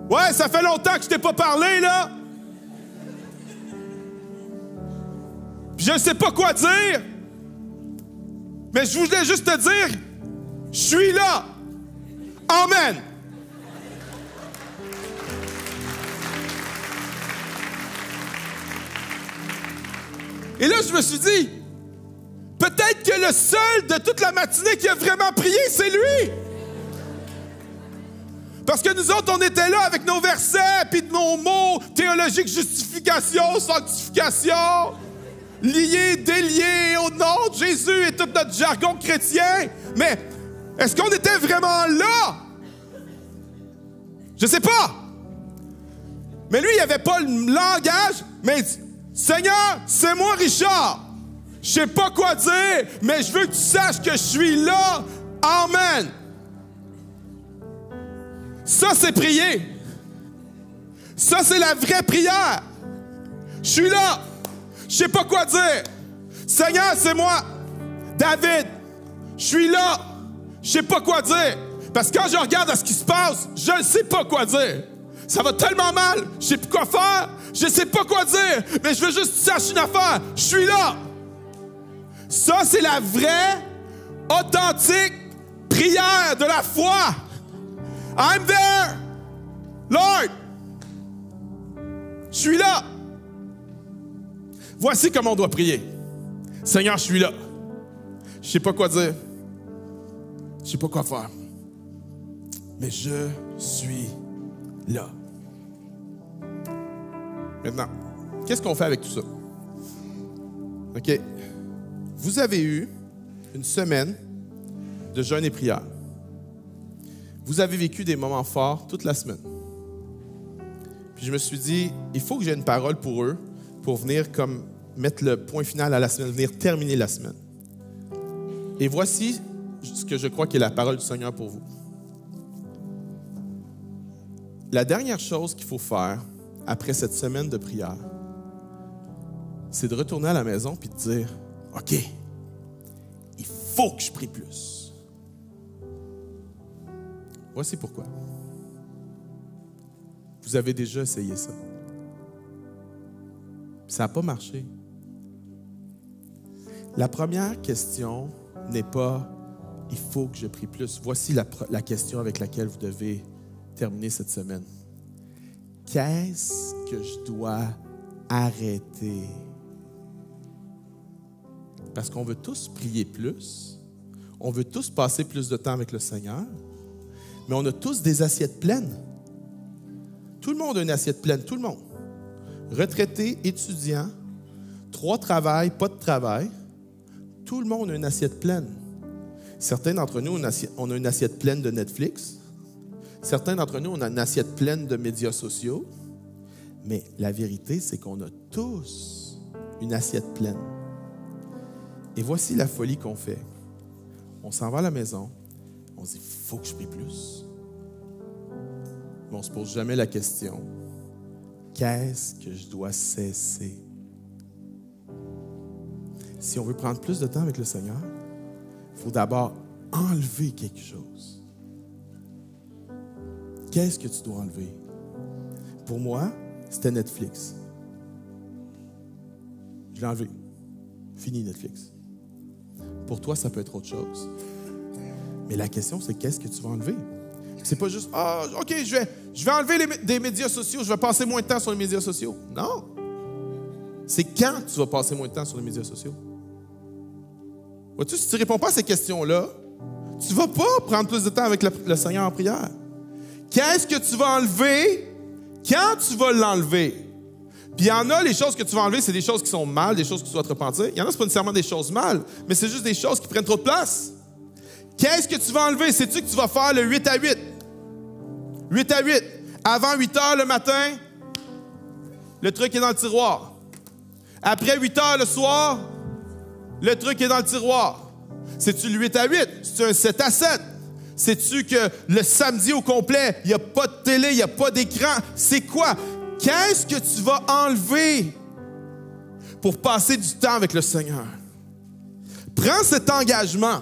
Ouais, ça fait longtemps que je t'ai pas parlé, là. Puis je ne sais pas quoi dire. Mais je voulais juste te dire, je suis là. Amen. Et là, je me suis dit, peut-être peut-être que le seul de toute la matinée qui a vraiment prié, c'est lui. Parce que nous autres, on était là avec nos versets, puis nos mots théologiques, justification, sanctification, lié, délié au nom de Jésus et tout notre jargon chrétien. Mais est-ce qu'on était vraiment là? Je sais pas. Mais lui, il n'avait pas le langage, mais il dit, Seigneur, c'est moi Richard. Je sais pas quoi dire, mais je veux que tu saches que je suis là. Amen. Ça, c'est prier. Ça, c'est la vraie prière. Je suis là. Je sais pas quoi dire. Seigneur, c'est moi, David. Je suis là. Je sais pas quoi dire. Parce que quand je regarde à ce qui se passe, je ne sais pas quoi dire. Ça va tellement mal. Je sais plus quoi faire. Je sais pas quoi dire. Mais je veux juste que tu saches une affaire. Je suis là. Ça, c'est la vraie, authentique prière de la foi. I'm there, Lord. Je suis là. Voici comment on doit prier. Seigneur, je suis là. Je sais pas quoi dire. Je sais pas quoi faire. Mais je suis là. Maintenant, qu'est-ce qu'on fait avec tout ça? OK. Vous avez eu une semaine de jeûne et prière. Vous avez vécu des moments forts toute la semaine. Puis je me suis dit, il faut que j'ai une parole pour eux pour venir comme mettre le point final à la semaine, venir terminer la semaine. Et voici ce que je crois qu'est la parole du Seigneur pour vous. La dernière chose qu'il faut faire après cette semaine de prière, c'est de retourner à la maison puis de dire, OK, il faut que je prie plus. Voici pourquoi. Vous avez déjà essayé ça. Ça n'a pas marché. La première question n'est pas « il faut que je prie plus ». Voici la question avec laquelle vous devez terminer cette semaine. Qu'est-ce que je dois arrêter? Parce qu'on veut tous prier plus. On veut tous passer plus de temps avec le Seigneur. Mais on a tous des assiettes pleines. Tout le monde a une assiette pleine, tout le monde. Retraités, étudiants, 3 travails, pas de travail. Tout le monde a une assiette pleine. Certains d'entre nous, on a une assiette pleine de Netflix. Certains d'entre nous, on a une assiette pleine de médias sociaux. Mais la vérité, c'est qu'on a tous une assiette pleine. Et voici la folie qu'on fait. On s'en va à la maison. On se dit, il faut que je prie plus. Mais on ne se pose jamais la question, qu'est-ce que je dois cesser? Si on veut prendre plus de temps avec le Seigneur, il faut d'abord enlever quelque chose. Qu'est-ce que tu dois enlever? Pour moi, c'était Netflix. Je l'ai enlevé. Fini Netflix. Pour toi, ça peut être autre chose. Mais la question, c'est qu'est-ce que tu vas enlever? C'est pas juste, OK, je vais enlever des médias sociaux, je vais passer moins de temps sur les médias sociaux. Non. C'est quand tu vas passer moins de temps sur les médias sociaux? Vois-tu, si tu ne réponds pas à ces questions-là, tu ne vas pas prendre plus de temps avec le Seigneur en prière. Qu'est-ce que tu vas enlever quand tu vas l'enlever? Puis il y en a, les choses que tu vas enlever, c'est des choses qui sont mal, des choses que tu dois te repentir. Il y en a, ce n'est pas nécessairement des choses mal, mais c'est juste des choses qui prennent trop de place. Qu'est-ce que tu vas enlever? Sais-tu que tu vas faire le 8 à 8? 8 à 8. Avant 8 heures le matin, le truc est dans le tiroir. Après 8 heures le soir, le truc est dans le tiroir. C'est-tu le 8 à 8? C'est-tu un 7 à 7? Sais-tu que le samedi au complet, il n'y a pas de télé, il n'y a pas d'écran? C'est quoi? Qu'est-ce que tu vas enlever pour passer du temps avec le Seigneur? Prends cet engagement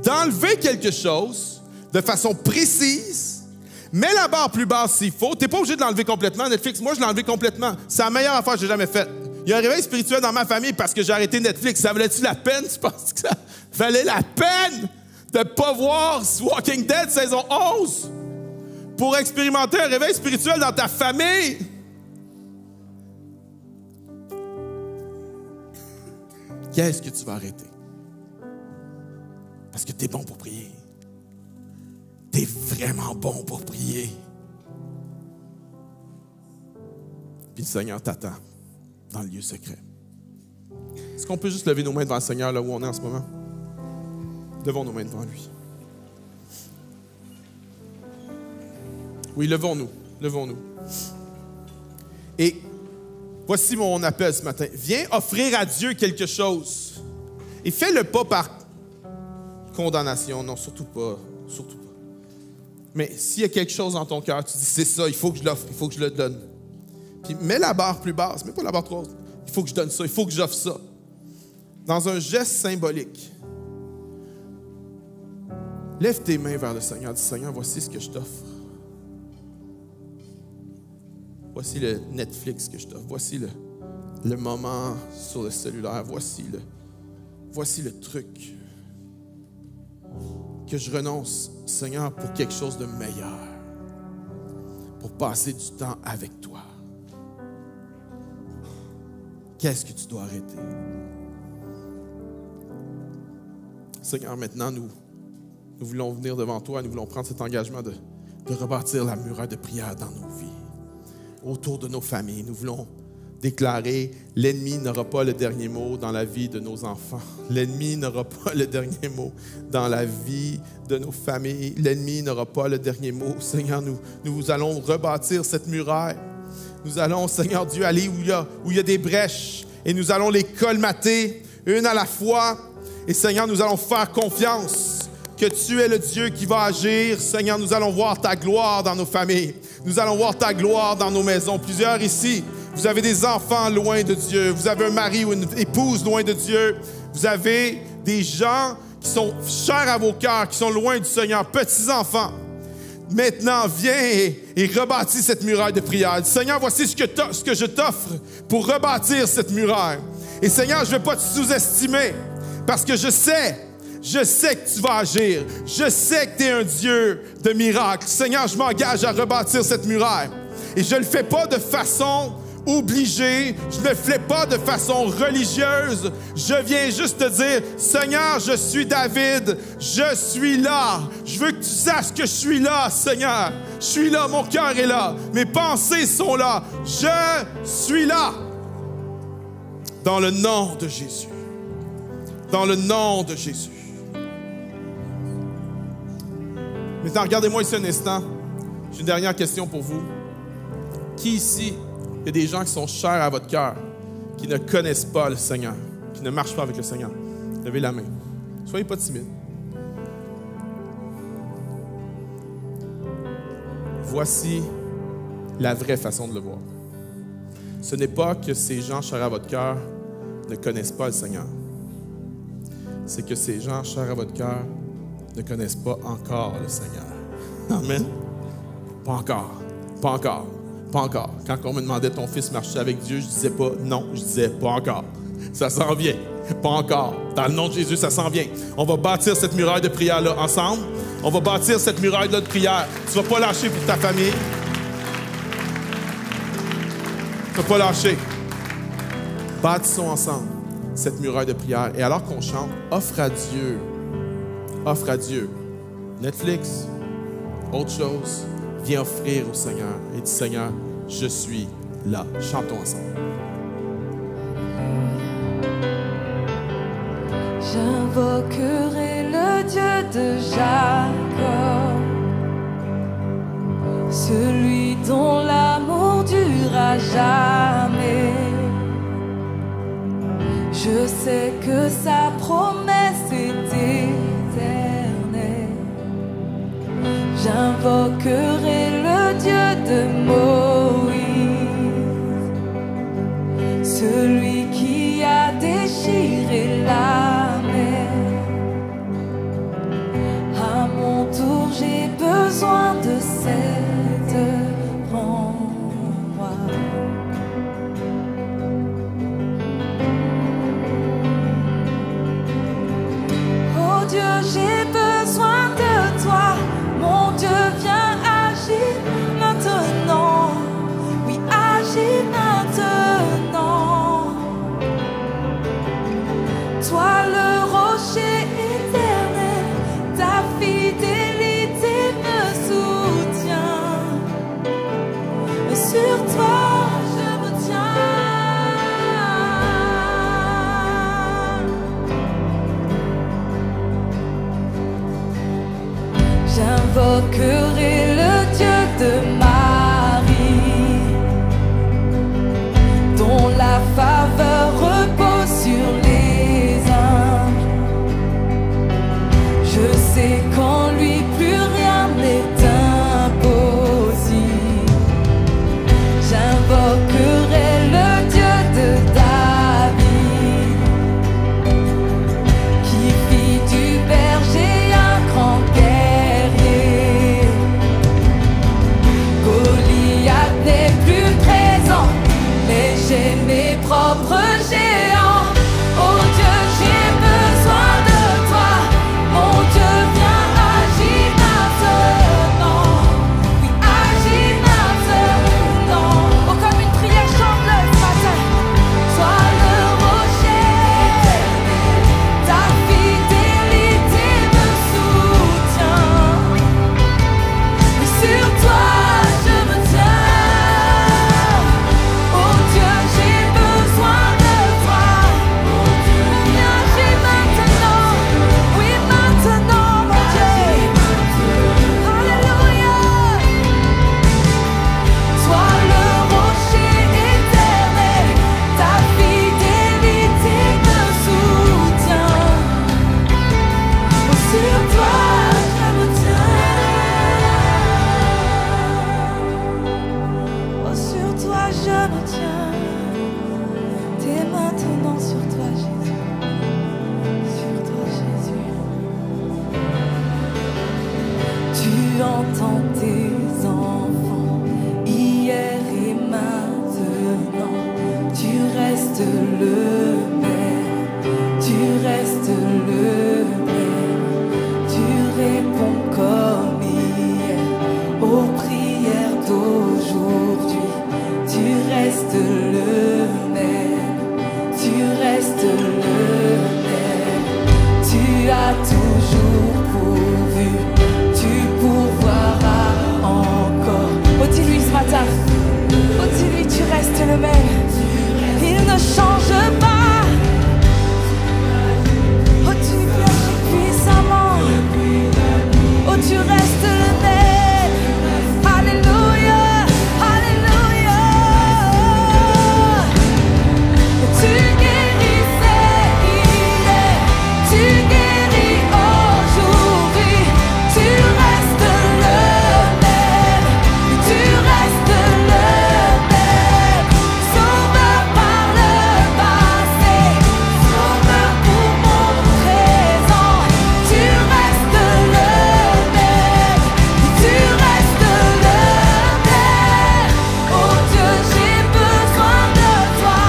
d'enlever quelque chose de façon précise, mets la barre plus basse s'il faut. Tu n'es pas obligé de l'enlever complètement, Netflix. Moi, je l'ai enlevé complètement. C'est la meilleure affaire que j'ai jamais faite. Il y a un réveil spirituel dans ma famille parce que j'ai arrêté Netflix. Ça valait-tu la peine? Tu penses que ça valait la peine de ne pas voir Walking Dead saison 11 pour expérimenter un réveil spirituel dans ta famille? Qu'est-ce que tu vas arrêter? Parce que tu es bon pour prier. Tu es vraiment bon pour prier. Puis le Seigneur t'attend dans le lieu secret. Est-ce qu'on peut juste lever nos mains devant le Seigneur là où on est en ce moment? Levons nos mains devant lui. Oui, levons-nous. Levons-nous. Et voici mon appel ce matin. Viens offrir à Dieu quelque chose. Et fais-le pas par condamnation. Non, surtout pas. Surtout pas. Mais s'il y a quelque chose dans ton cœur, tu dis, c'est ça, il faut que je l'offre, il faut que je le donne. Puis mets la barre plus basse, mets pas la barre trop haute. Il faut que je donne ça, il faut que j'offre ça. Dans un geste symbolique. Lève tes mains vers le Seigneur. Dis, Seigneur, voici ce que je t'offre. Voici le Netflix que je t'offre. Voici le moment sur le cellulaire. Voici le truc que je renonce, Seigneur, pour quelque chose de meilleur. Pour passer du temps avec toi. Qu'est-ce que tu dois arrêter? Seigneur, maintenant, nous voulons venir devant toi, nous voulons prendre cet engagement de rebâtir la muraille de prière dans nos vies, autour de nos familles. Nous voulons déclarer, l'ennemi n'aura pas le dernier mot dans la vie de nos enfants. L'ennemi n'aura pas le dernier mot dans la vie de nos familles. L'ennemi n'aura pas le dernier mot. Seigneur, nous allons rebâtir cette muraille. Nous allons, Seigneur Dieu, aller où il y a des brèches et nous allons les colmater une à la fois. Et Seigneur, nous allons faire confiance que tu es le Dieu qui va agir. Seigneur, nous allons voir ta gloire dans nos familles. Nous allons voir ta gloire dans nos maisons. Plusieurs ici, vous avez des enfants loin de Dieu. Vous avez un mari ou une épouse loin de Dieu. Vous avez des gens qui sont chers à vos cœurs, qui sont loin du Seigneur, petits-enfants. Maintenant, viens et rebâtis cette muraille de prière. Seigneur, voici ce que je t'offre pour rebâtir cette muraille. Et Seigneur, je ne vais pas te sous-estimer parce que je sais que tu vas agir. Je sais que tu es un Dieu de miracles. Seigneur, je m'engage à rebâtir cette muraille. Et je ne le fais pas de façon obligé, je ne le fais pas de façon religieuse. Je viens juste te dire, Seigneur, je suis David, je suis là. Je veux que tu saches que je suis là, Seigneur. Je suis là, mon cœur est là, mes pensées sont là. Je suis là. Dans le nom de Jésus. Dans le nom de Jésus. Maintenant, regardez-moi ici un instant. J'ai une dernière question pour vous. Qui ici, il y a des gens qui sont chers à votre cœur, qui ne connaissent pas le Seigneur, qui ne marchent pas avec le Seigneur? Levez la main. Soyez pas timides. Voici la vraie façon de le voir. Ce n'est pas que ces gens chers à votre cœur ne connaissent pas le Seigneur. C'est que ces gens chers à votre cœur ne connaissent pas encore le Seigneur. Amen. Pas encore. Pas encore. Pas encore. Quand on me demandait ton fils marcher avec Dieu, je disais pas non, je disais pas encore. Ça s'en vient. Pas encore. Dans le nom de Jésus, ça s'en vient. On va bâtir cette muraille de prière-là ensemble. On va bâtir cette muraille-là de prière. Tu ne vas pas lâcher pour ta famille. Tu ne vas pas lâcher. Bâtissons ensemble cette muraille de prière. Et alors qu'on chante, offre à Dieu Netflix, autre chose. Viens offrir au Seigneur et dis, Seigneur, je suis là. Chantons ensemble. J'invoquerai le Dieu de Jacob, celui dont l'amour durera jamais. Je sais que sa promesse est éternelle. J'invoquerai le Dieu de Moïse, celui qui a déchiré la mer. À mon tour, j'ai besoin de cette renvoi. Oh Dieu, j'ai besoin de toi. Mon Dieu, viens agir maintenant. Oui, agis maintenant. J'invoquerai le Dieu de Marie, dont la faveur repose sur les humbles. Je sais qu'en lui plus rien n'est impossible. J'invoquerai le Dieu de David, qui fit du berger un grand guerrier. Goliath n'est plus présent, mais j'ai mes propres géants. Oh Dieu, j'ai besoin de toi. Mon Dieu, viens agir maintenant. Oui, agis maintenant. Oh, comme une prière chante-le ce matin. Sois le rocher, ta fidélité me soutient. Oui, sur toi je me tiens. Oh Dieu, j'ai besoin de toi. Viens agir maintenant. Oui, maintenant, mon Dieu. Alléluia. Sois le rocher éternel, ta fidélité me soutient. Oh, sur toi je me tiens. Oh, sur toi je me tiens. T'es maintenant sur toi, Jésus. Sur toi, Jésus. Tu entends tes enfants hier et maintenant. Tu restes le même. Tu restes le même. Tu réponds comme hier aux prières d'aujourd'hui. Tu restes le même. Tu restes le même. Tu as toujours pourvu. Tu pourvoiras encore. Oh, dis-lui ce matin. Oh, dis-lui, tu restes le même. Il ne change pas. Oh, tu agis puissamment. Oh, tu restes le même. Alléluia. Alléluia. Tu guérissais hier. Tu guéris aujourd'hui. Tu restes le même. Tu restes le même. Sauveur par le passé, sauveur pour mon présent. Tu restes le même. Tu restes le même. Oh Dieu, j'ai besoin de toi.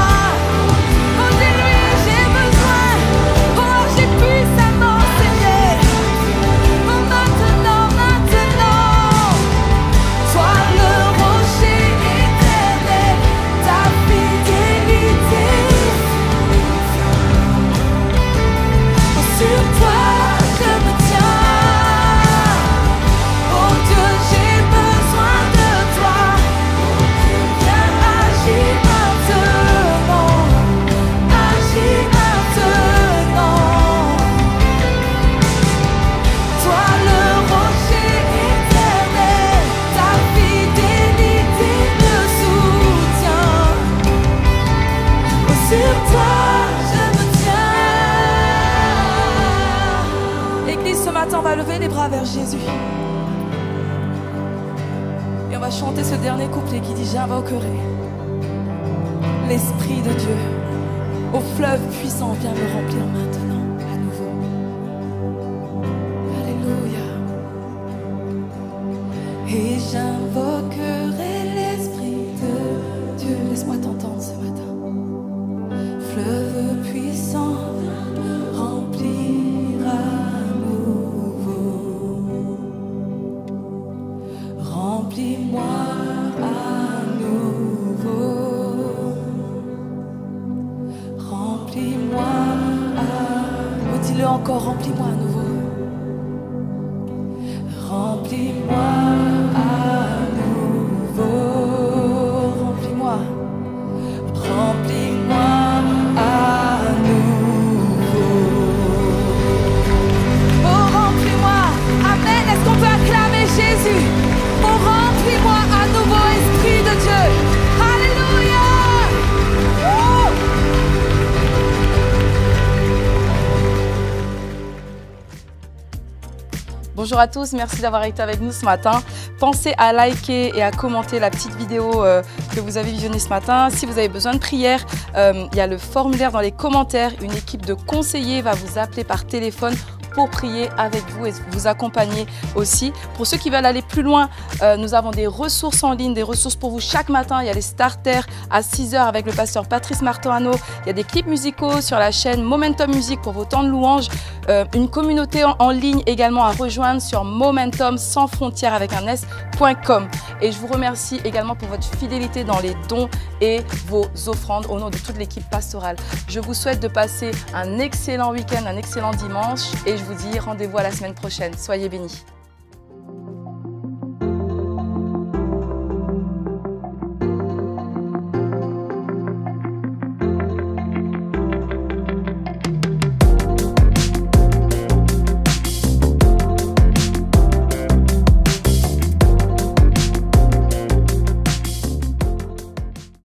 Oh, dis-lui, j'ai besoin. Oh, j'ai puissamment saigné. Oh, maintenant, maintenant. Sois le rocher éternel, ta fidélité. Oh, sur toi je me tiens. Oh Dieu, j'ai besoin de toi. Viens agir maintenant. Agis maintenant. Toi le rocher éternel, ta fidélité me soutient. Oh, sur toi je me tiens. Église, ce matin, on va lever les bras vers Jésus. Et on va chanter ce dernier couplet qui dit: j'invoquerai l'Esprit de Dieu. Au fleuve puissant, viens me remplir maintenant, à nouveau. Alléluia. Et j'invoquerai l'Esprit de Dieu. Laisse-moi t'entendre ce matin. Fleuve puissant, viens me remplir à nouveau. Remplis-moi à nouveau. Remplis-moi à... Oh, dis-le encore, remplis-moi à nouveau. Remplis-moi à nouveau. Remplis-moi. Remplis-moi à nouveau. Oh, remplis-moi. Amen. Est-ce qu'on peut acclamer Jésus? Bonjour à tous, merci d'avoir été avec nous ce matin. Pensez à liker et à commenter la petite vidéo que vous avez visionnée ce matin. Si vous avez besoin de prière, il y a le formulaire dans les commentaires. Une équipe de conseillers va vous appeler par téléphone pour prier avec vous et vous accompagner aussi. Pour ceux qui veulent aller plus loin, nous avons des ressources en ligne, des ressources pour vous chaque matin. Il y a les starters à 6 h avec le pasteur Patrice Martorano. Il y a des clips musicaux sur la chaîne Momentum Music pour vos temps de louange. Une communauté en ligne également à rejoindre sur Momentum sans frontières avec un s.com. Et je vous remercie également pour votre fidélité dans les dons et vos offrandes au nom de toute l'équipe pastorale. Je vous souhaite de passer un excellent week-end, un excellent dimanche et je vous dis rendez-vous à la semaine prochaine. Soyez bénis.